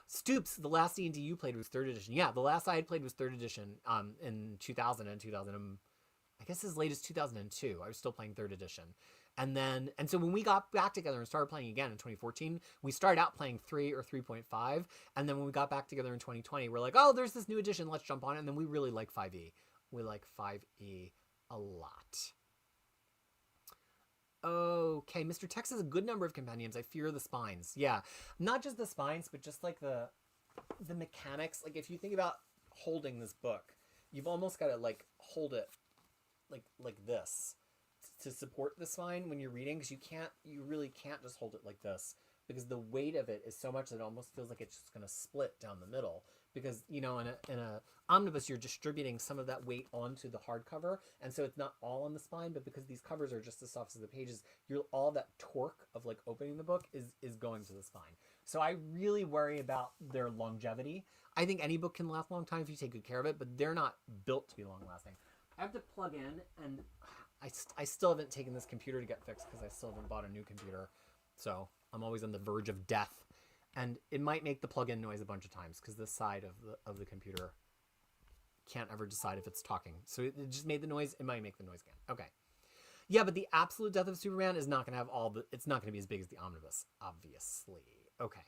Stoops, the last D&D you played was 3rd edition. Yeah, the last I had played was 3rd edition in 2000 and 2000, I guess as late as 2002. I was still playing 3rd edition. And so when we got back together and started playing again in 2014, we started out playing 3 or 3.5. And then when we got back together in 2020, we're like, oh, there's this new edition. Let's jump on it. And then we really like 5e. We like 5e a lot. Okay, Mr. Tex has a good number of compendiums. I fear the spines. Yeah, not just the spines, but just like the mechanics. Like if you think about holding this book, you've almost got to like hold it like this to support the spine when you're reading, because you really can't just hold it like this, because the weight of it is so much that it almost feels like it's just going to split down the middle. Because, you know, in a omnibus, you're distributing some of that weight onto the hardcover, and so it's not all on the spine, but because these covers are just as soft as the pages, all that torque of like opening the book is going to the spine. So I really worry about their longevity. I think any book can last a long time if you take good care of it, but they're not built to be long lasting. I have to plug in, and I still haven't taken this computer to get fixed because I still haven't bought a new computer. So I'm always on the verge of death. And it might make the plug-in noise a bunch of times because this side of the computer can't ever decide if it's talking. So it just made the noise. It might make the noise again. Okay. Yeah, but the absolute death of Superman is not going to have it's not going to be as big as the omnibus, obviously. Okay.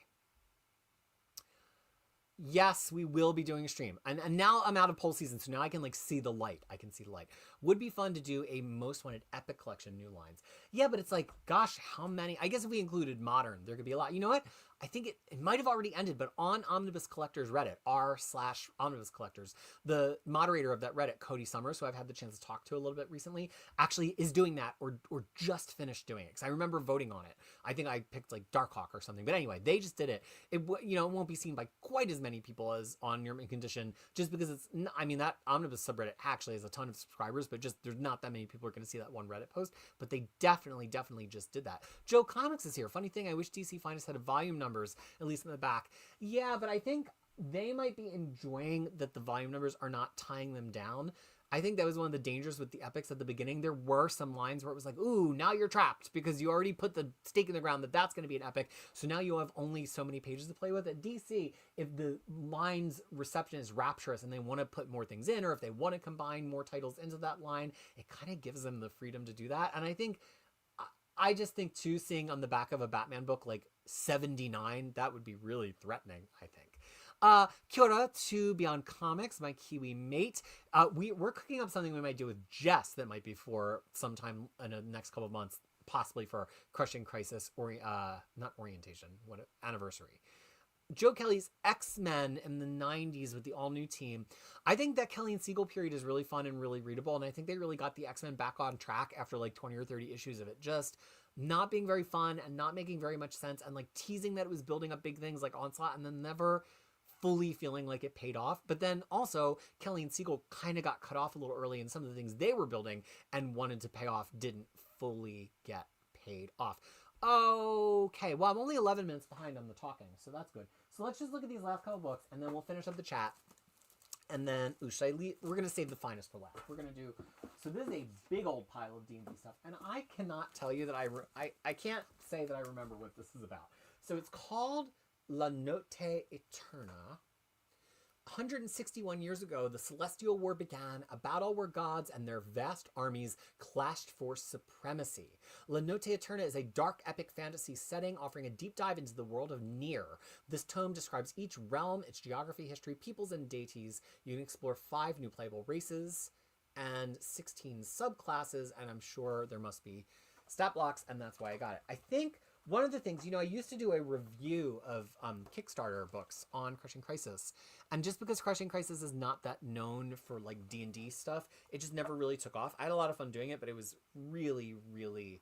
Yes, we will be doing a stream. And now I'm out of poll season, so now I can like see the light. I can see the light. Would be fun to do a most wanted epic collection new lines. Yeah, but it's like, gosh, how many? I guess if we included modern, there could be a lot. You know what? I think it might have already ended, but on Omnibus Collectors Reddit, r/Omnibus Collectors, the moderator of that Reddit, Cody Summers, who I've had the chance to talk to a little bit recently, actually is doing that or just finished doing it. Because I remember voting on it. I think I picked like Darkhawk or something. But anyway, they just did it. It won't be seen by quite as many people as on Your Mint Condition, just because that Omnibus subreddit actually has a ton of subscribers, but just there's not that many people are going to see that one Reddit post. But they definitely just did that. Joe Comics is here. Funny thing, I wish DC Finest had a volume numbers, at least in the back. Yeah, but I think they might be enjoying that the volume numbers are not tying them down. I think that was one of the dangers with the epics at the beginning. There were some lines where it was like, ooh, now you're trapped because you already put the stake in the ground that that's going to be an epic. So now you have only so many pages to play with. At DC, if the line's reception is rapturous and they want to put more things in, or if they want to combine more titles into that line, it kind of gives them the freedom to do that. And I just think too, seeing on the back of a Batman book like 79, that would be really threatening, I think. Kia ora to Beyond Comics, my Kiwi mate. We're cooking up something we might do with Jess that might be for sometime in the next couple of months, possibly for Crushing Krisis, or not orientation, what anniversary. Joe Kelly's X-Men in the 90s with the all-new team. I think that Kelly and Siegel period is really fun and really readable, and I think they really got the X-Men back on track after like 20 or 30 issues of it just not being very fun and not making very much sense, and like teasing that it was building up big things like Onslaught and then never fully feeling like it paid off. But then also Kelly and Siegel kind of got cut off a little early, and some of the things they were building and wanted to pay off didn't fully get paid off. Okay, well, I'm only 11 minutes behind on the talking, so that's good. So let's just look at these last couple books, and then we'll finish up the chat. And then, should I leave? We're going to save the finest for last. We're going to do, so this is a big old pile of D&D stuff, and I cannot tell you that I can't say that I remember what this is about. So it's called La Note Eterna. 161 years ago, the Celestial War began, a battle where gods and their vast armies clashed for supremacy. La Note Eterna is a dark epic fantasy setting offering a deep dive into the world of Nier. This tome describes each realm, its geography, history, peoples, and deities. You can explore 5 new playable races and 16 subclasses, and I'm sure there must be stat blocks, and that's why I got it. I think one of the things, I used to do a review of Kickstarter books on Crushing Krisis, and just because Crushing Krisis is not that known for like D&D stuff, it just never really took off. I had a lot of fun doing it, but it was really, really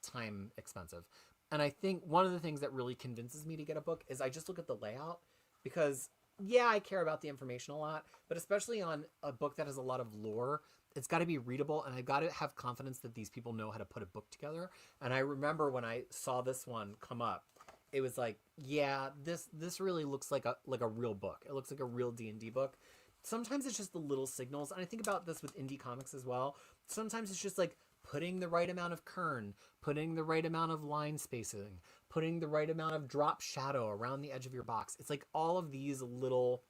time expensive. And I think one of the things that really convinces me to get a book is I just look at the layout, because yeah, I care about the information a lot, but especially on a book that has a lot of lore, it's got to be readable, and I've got to have confidence that these people know how to put a book together. And I remember when I saw this one come up, it was like, yeah, this really looks like a real book. It looks like a real D&D book. Sometimes it's just the little signals, and I think about this with indie comics as well. Sometimes it's just like putting the right amount of kern, putting the right amount of line spacing, putting the right amount of drop shadow around the edge of your box. It's like all of these little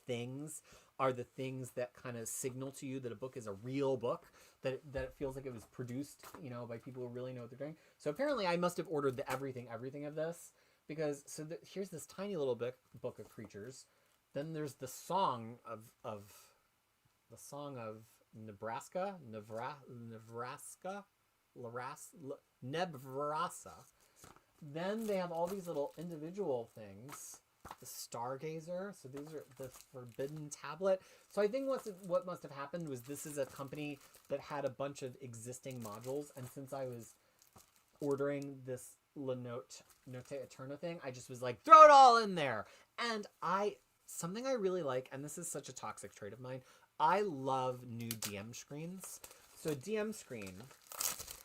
things are the things that kind of signal to you that a book is a real book, that it feels like it was produced, by people who really know what they're doing. So apparently I must have ordered the everything of this, because here's this tiny little book of creatures. Then there's the song of Nebraska. Then they have all these little individual things. The Stargazer. So these are the Forbidden Tablet. So I think what must have happened was this is a company that had a bunch of existing modules, and since I was ordering this Note Eterna thing, I just was like, throw it all in there. And something I really like, and this is such a toxic trait of mine, I love new DM screens. So a DM screen,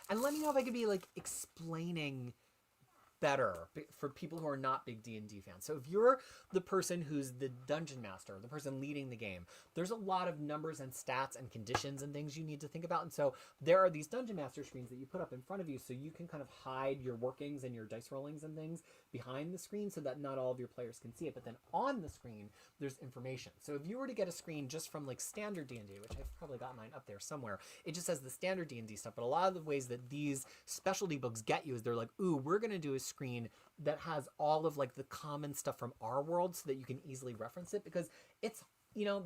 and let me know if I could be like explaining better for people who are not big D&D fans. So if you're the person who's the dungeon master, the person leading the game, there's a lot of numbers and stats and conditions and things you need to think about. And so there are these dungeon master screens that you put up in front of you, so you can kind of hide your workings and your dice rollings and things behind the screen so that not all of your players can see it. But then on the screen, there's information. So if you were to get a screen just from like standard D&D, which I've probably got mine up there somewhere, it just has the standard D&D stuff. But a lot of the ways that these specialty books get you is they're like, ooh, we're going to do a screen that has all of like the common stuff from our world so that you can easily reference it, because it's,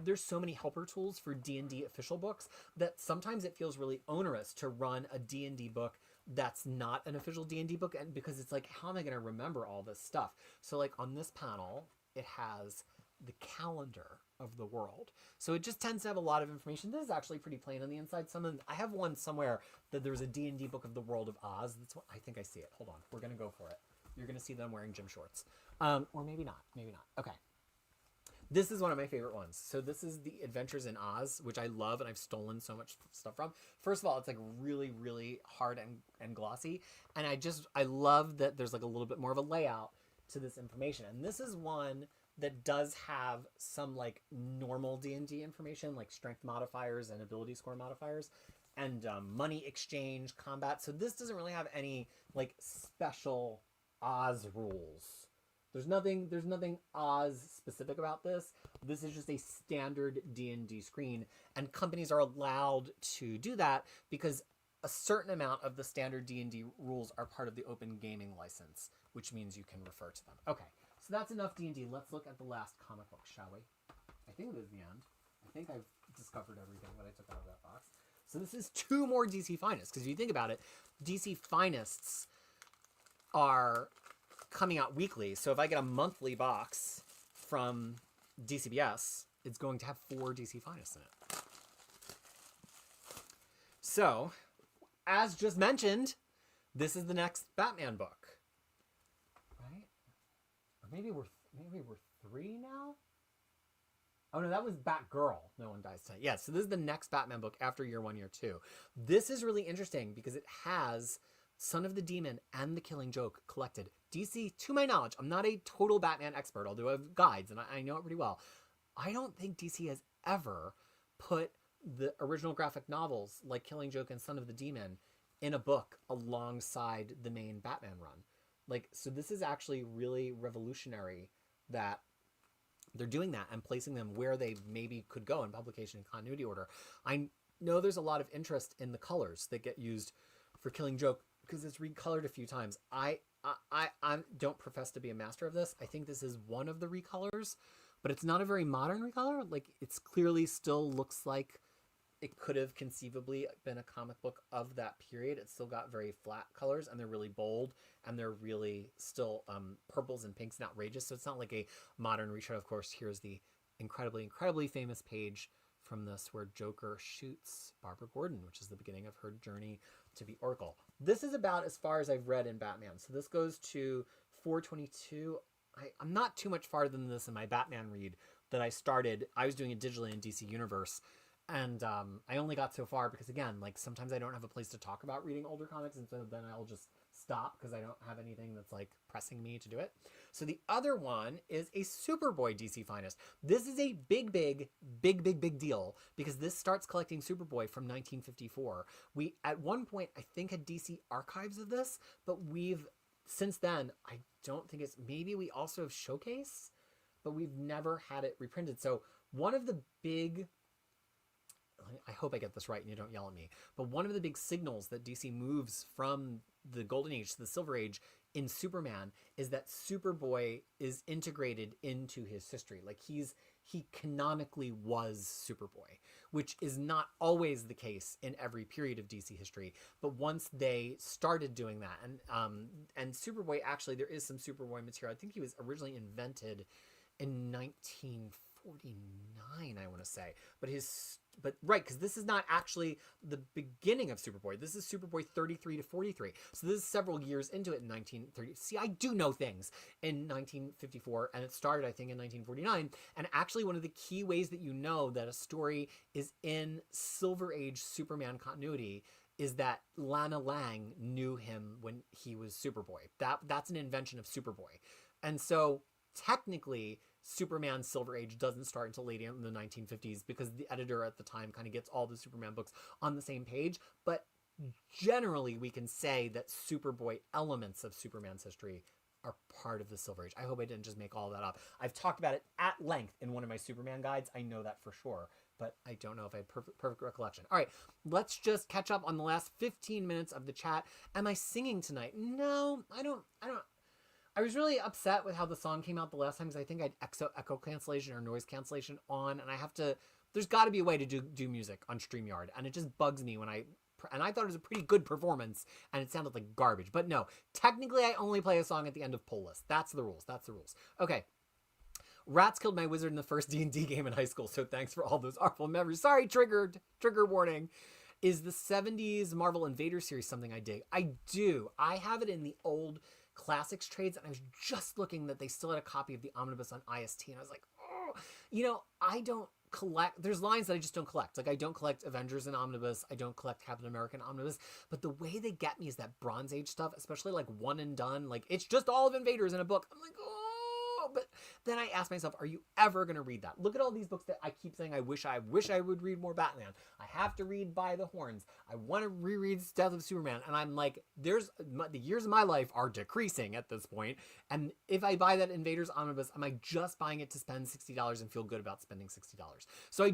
there's so many helper tools for D&D official books that sometimes it feels really onerous to run a D&D book that's not an official D&D book, and because it's like, how am I going to remember all this stuff? So like on this panel, it has the calendar of the world. So it just tends to have a lot of information. This is actually pretty plain on the inside. I have one somewhere that there's a D&D book of the world of Oz. That's what I think I see it. Hold on. We're going to go for it. You're going to see them wearing gym shorts. Or maybe not. Maybe not. Okay. This is one of my favorite ones. So this is the Adventures in Oz, which I love and I've stolen so much stuff from. First of all, it's like really, really hard and glossy. And I love that there's like a little bit more of a layout to this information. And this is one that does have some like normal D&D information, like strength modifiers and ability score modifiers, and money exchange, combat. So this doesn't really have any like special Oz rules. There's nothing Oz specific about this. This is just a standard D&D screen, and companies are allowed to do that because a certain amount of the standard D&D rules are part of the open gaming license, which means you can refer to them. Okay, So that's enough D&D. Let's look at the last comic book, shall we? I think this is the end. I think I've discovered everything that I took out of that box. So this is 2 more DC Finest, because if you think about it, DC Finests are coming out weekly. So if I get a monthly box from DCBS, it's going to have 4 DC Finests in it. So, as just mentioned, this is the next Batman book, right? Or maybe we're 3 now. Oh no, that was Batgirl. No One Dies Tonight. Yeah, so this is the next Batman book after year 1, year 2. This is really interesting because it has Son of the Demon and The Killing Joke collected. DC, to my knowledge, I'm not a total Batman expert, although I have guides and I know it pretty well. I don't think DC has ever put the original graphic novels like Killing Joke and Son of the Demon in a book alongside the main Batman run. Like, so this is actually really revolutionary that they're doing that and placing them where they maybe could go in publication and continuity order. I know there's a lot of interest in the colors that get used for Killing Joke because it's recolored a few times. I don't profess to be a master of this. I think this is one of the recolors, but it's not a very modern recolor. Like, it's clearly still looks like it could have conceivably been a comic book of that period. It's still got very flat colors, and they're really bold, and they're really still purples and pinks and outrageous. So it's not like a modern retread. Of course, here's the incredibly, incredibly famous page from this where Joker shoots Barbara Gordon, which is the beginning of her journey to be Oracle. This is about as far as I've read in Batman. So this goes to 422. I'm not too much farther than this in my Batman read that I started. I was doing it digitally in DC Universe. And I only got so far because, again, like, sometimes I don't have a place to talk about reading older comics, and so then I'll just stop because I don't have anything that's, like, pressing me to do it. So the other one is a Superboy DC Finest. This is a big deal because this starts collecting Superboy from 1954. We, at one point, I think, had DC archives of this, but we've, since then, I don't think it's, maybe we also have Showcase, but we've never had it reprinted. So one of the big, I hope I get this right and you don't yell at me, but one of the big signals that DC moves from the Golden Age to the Silver Age in Superman is that Superboy is integrated into his history. Like, he canonically was Superboy, which is not always the case in every period of DC history. But once they started doing that, and Superboy, actually, there is some Superboy material. I think he was originally invented in 1949, I want to say, but right, because this is not actually the beginning of Superboy. This is Superboy 33 to 43. So this is several years into it in 1930. See, I do know things in 1954, and it started, I think, in 1949. And actually, one of the key ways that you know that a story is in Silver Age Superman continuity is that Lana Lang knew him when he was Superboy. That's an invention of Superboy. And so, technically, Superman's Silver Age doesn't start until late in the 1950s because the editor at the time kind of gets all the Superman books on the same page. But generally, we can say that Superboy elements of Superman's history are part of the Silver Age. I hope I didn't just make all that up. I've talked about it at length in one of my Superman guides. I know that for sure, but I don't know if I had perfect recollection. All right, let's just catch up on the last 15 minutes of the chat. Am I singing tonight? No, I don't. I was really upset with how the song came out the last time because I think I had echo cancellation or noise cancellation on, and I have to, there's got to be a way to do music on StreamYard, and it just bugs me when and I thought it was a pretty good performance, and it sounded like garbage. But no, technically I only play a song at the end of pull list. That's the rules. Okay. Rats killed my wizard in the first D&D game in high school, so thanks for all those awful memories. Sorry, trigger warning. Is the 70s Marvel Invader series something I dig? I do. I have it in the old Classics trades, and I was just looking that they still had a copy of the Omnibus on IST, and I was like, oh, I don't collect, there's lines that I just don't collect. Like, I don't collect Avengers in Omnibus, I don't collect Captain America in Omnibus, but the way they get me is that Bronze Age stuff, especially like One and Done, like, it's just all of Invaders in a book. I'm like, oh, but then I ask myself, are you ever going to read that? Look at all these books that I keep saying I wish I would read more Batman. I have to read By the Horns. I want to reread Death of Superman. And I'm like, the years of my life are decreasing at this point. And if I buy that Invaders Omnibus, am I just buying it to spend $60 and feel good about spending $60? So I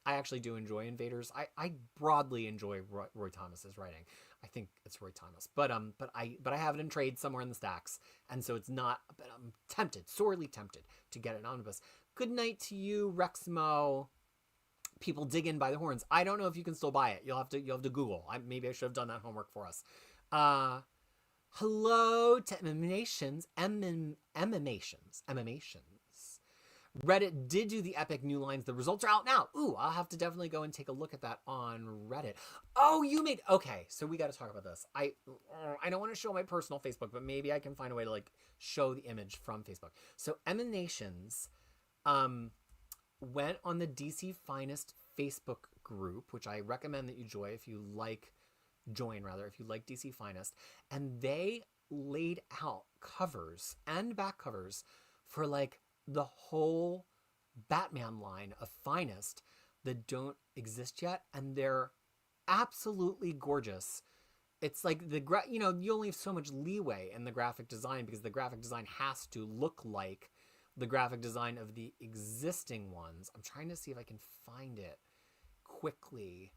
actually do enjoy Invaders. I broadly enjoy Roy Thomas's writing. I think it's Roy Thomas, but I have it in trade somewhere in the stacks, and so it's not. But I'm tempted, sorely tempted, to get an omnibus. Good night to you, Rexmo. People dig in by the horns. I don't know if you can still buy it. You'll have to Google. Maybe I should have done that homework for us. Hello to Emanations. Reddit did do the epic new lines. The results are out now. Ooh, I'll have to definitely go and take a look at that on Reddit. Oh, okay, so we got to talk about this. I don't want to show my personal Facebook, but maybe I can find a way to like show the image from Facebook. So Emanations went on the DC Finest Facebook group, which I recommend that you join if you like DC Finest, and they laid out covers and back covers for like the whole Batman line of Finest that don't exist yet, and they're absolutely gorgeous. It's like you only have so much leeway in the graphic design because the graphic design has to look like the graphic design of the existing ones. I'm trying to see if I can find it quickly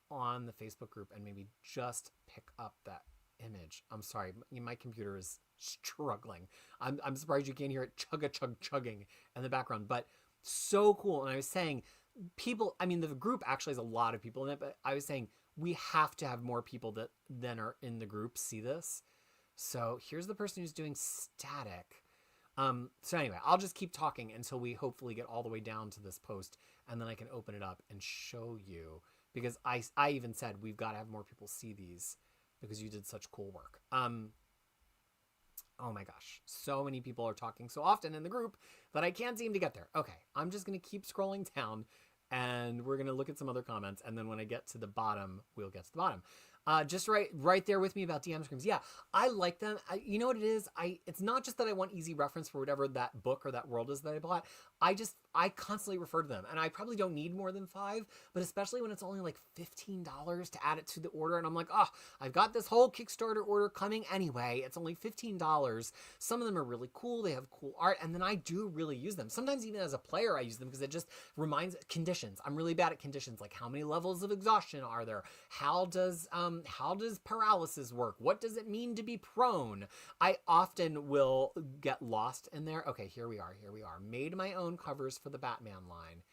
on the Facebook group and maybe just pick up that image. I'm sorry, my computer is struggling. I'm surprised you can't hear it chugging in the background, but so cool. And I was saying people, the group actually has a lot of people in it, but I was saying we have to have more people that then are in the group see this. So here's the person who's doing static. So anyway, I'll just keep talking until we hopefully get all the way down to this post, and then I can open it up and show you, because I even said we've got to have more people see these because you did such cool work. Oh my gosh, so many people are talking so often in the group that I can't seem to get there. Okay, I'm just going to keep scrolling down, and we're going to look at some other comments, and then when I get to the bottom, we'll get to the bottom. Just right there with me about DM screams. Yeah, I like them. You know what it is? It's not just that I want easy reference for whatever that book or that world is that I bought. I constantly refer to them, and I probably don't need more than 5, but especially when it's only like $15 to add it to the order, and I'm like, oh, I've got this whole Kickstarter order coming anyway. It's only $15. Some of them are really cool. They have cool art, and then I do really use them. Sometimes even as a player, I use them because it just reminds conditions. I'm really bad at conditions, like how many levels of exhaustion are there? How does paralysis work? What does it mean to be prone? I often will get lost in there. Okay, here we are. Made my own covers for the Batman line.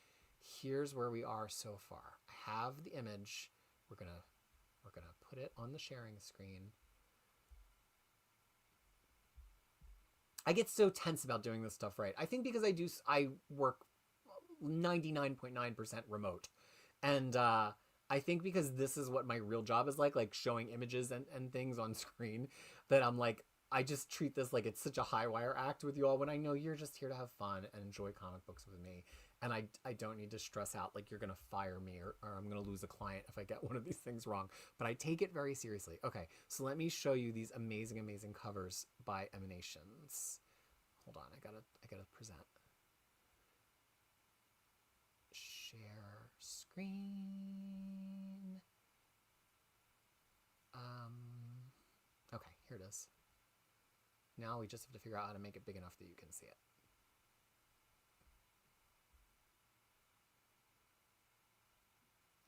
Here's where we are so far. I have the image. We're gonna put it on the sharing screen. I get so tense about doing this stuff right. I think because I work 99.9% remote, and I think because this is what my real job is like showing images and things on screen, that I'm like, I just treat this like it's such a high wire act with you all when I know you're just here to have fun and enjoy comic books with me. And I don't need to stress out like you're going to fire me or I'm going to lose a client if I get one of these things wrong. But I take it very seriously. Okay, so let me show you these amazing, amazing covers by Emanations. Hold on, I gotta present. Share screen. Okay, here it is. Now we just have to figure out how to make it big enough that you can see it.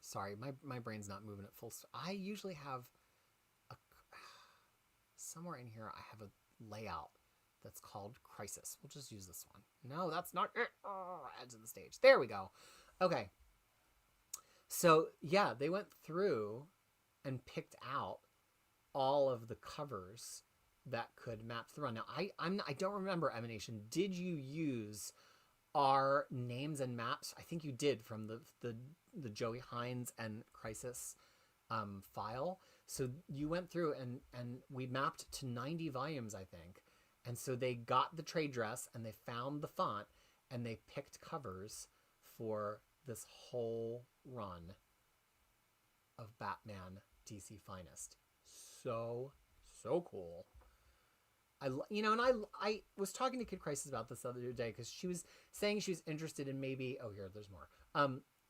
Sorry, my brain's not moving at full. I usually have somewhere in here I have a layout that's called Krisis. We'll just use this one. No, that's not it. Add to the stage. There we go. Okay. So yeah, they went through and picked out all of the covers that could map through. Now I don't remember, Emanation. Did you use our names and maps? I think you did, from the Joey Hines and Krisis file. So you went through and we mapped to 90 volumes, I think. And so they got the trade dress and they found the font and they picked covers for this whole run of Batman DC Finest. So cool. I was talking to Kid Krisis about this the other day because she was saying she was interested in maybe, there's more,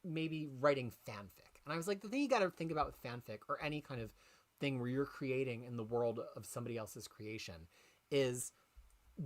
maybe writing fanfic. And I was like, the thing you got to think about with fanfic or any kind of thing where you're creating in the world of somebody else's creation is,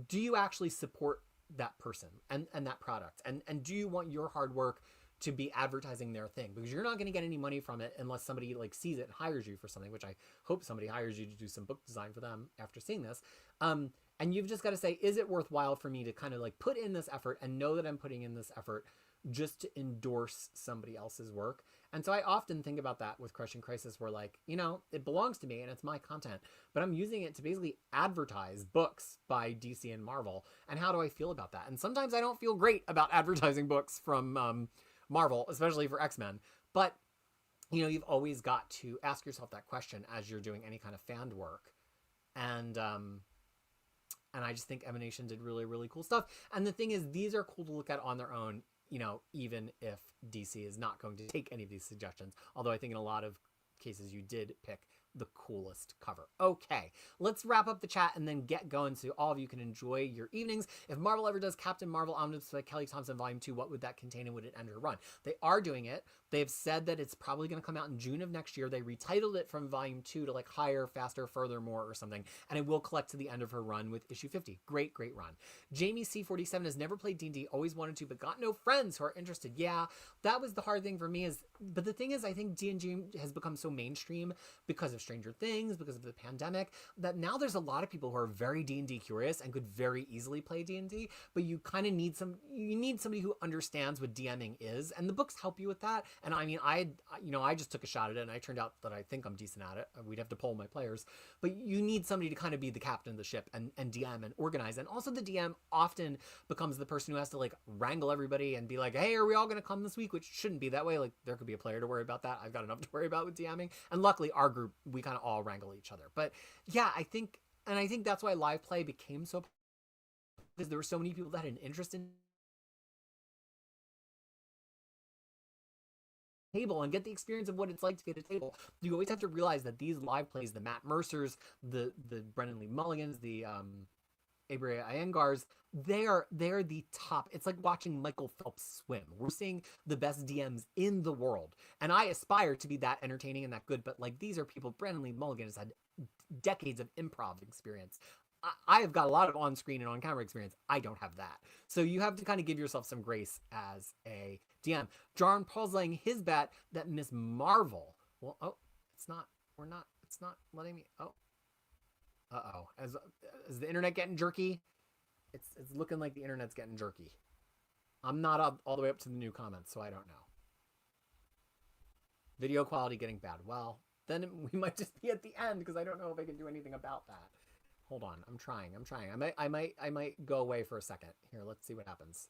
do you actually support that person and that product? And do you want your hard work to be advertising their thing, because you're not going to get any money from it unless somebody like sees it and hires you for something, which I hope somebody hires you to do some book design for them after seeing this. And you've just got to say, is it worthwhile for me to kind of like put in this effort and know that I'm putting in this effort just to endorse somebody else's work? And so I often think about that with Crushing Krisis, where like, you know, it belongs to me and it's my content, but I'm using it to basically advertise books by DC and Marvel. And how do I feel about that? And sometimes I don't feel great about advertising books from Marvel, especially for X-Men. But, you know, you've always got to ask yourself that question as you're doing any kind of fan work. And I just think Emanation did really, really cool stuff. And the thing is, these are cool to look at on their own, you know, even if DC is not going to take any of these suggestions. Although I think in a lot of cases you did pick the coolest cover. Okay, let's wrap up the chat and then get going so all of you can enjoy your evenings. If Marvel ever does Captain Marvel Omnibus by Kelly Thompson Volume 2, what would that contain and would it end her run? They are doing it. They've said that it's probably going to come out in June of next year. They retitled it from Volume 2 to like Higher, Faster, Furthermore or something, and it will collect to the end of her run with issue 50. Great, great run. Jamie C47 has never played D&D, always wanted to, but got no friends who are interested. Yeah, that was the hard thing for me. But the thing is, I think D&D has become so mainstream because of Stranger Things, because of the pandemic, that now there's a lot of people who are very D&D curious and could very easily play D&D, but you kind of need somebody who understands what DMing is, and the books help you with that. And I mean, I just took a shot at it and I turned out that I think I'm decent at it. We'd have to poll my players, but you need somebody to kind of be the captain of the ship and DM and organize. And also the DM often becomes the person who has to like wrangle everybody and be like, hey, are we all going to come this week? Which shouldn't be that way. Like there could be a player to worry about that. I've got enough to worry about with DMing. And luckily our group, we kind of all wrangle each other. But yeah, I think that's why live play became so, because there were so many people that had an interest in table and get the experience of what it's like to be at a table. You always have to realize that these live plays, the Matt Mercers, the Brennan Lee Mulligans, the Abraham Iyengars, they're the top. It's like watching Michael Phelps swim. We're seeing the best DMs in the world, and I aspire to be that entertaining and that good, but like these are people. Brennan Lee Mulligan has had decades of improv experience. I have got a lot of on-screen and on-camera experience. I don't have that. So you have to kind of give yourself some grace as a DM. John Paul's laying his bet that Miss Marvel, well, oh, it's not letting me, oh, uh-oh. Is the internet getting jerky? It's looking like the internet's getting jerky. I'm not up all the way up to the new comments, so I don't know. Video quality getting bad. Well, then we might just be at the end because I don't know if I can do anything about that. Hold on, I'm trying. I might go away for a second. Here, let's see what happens.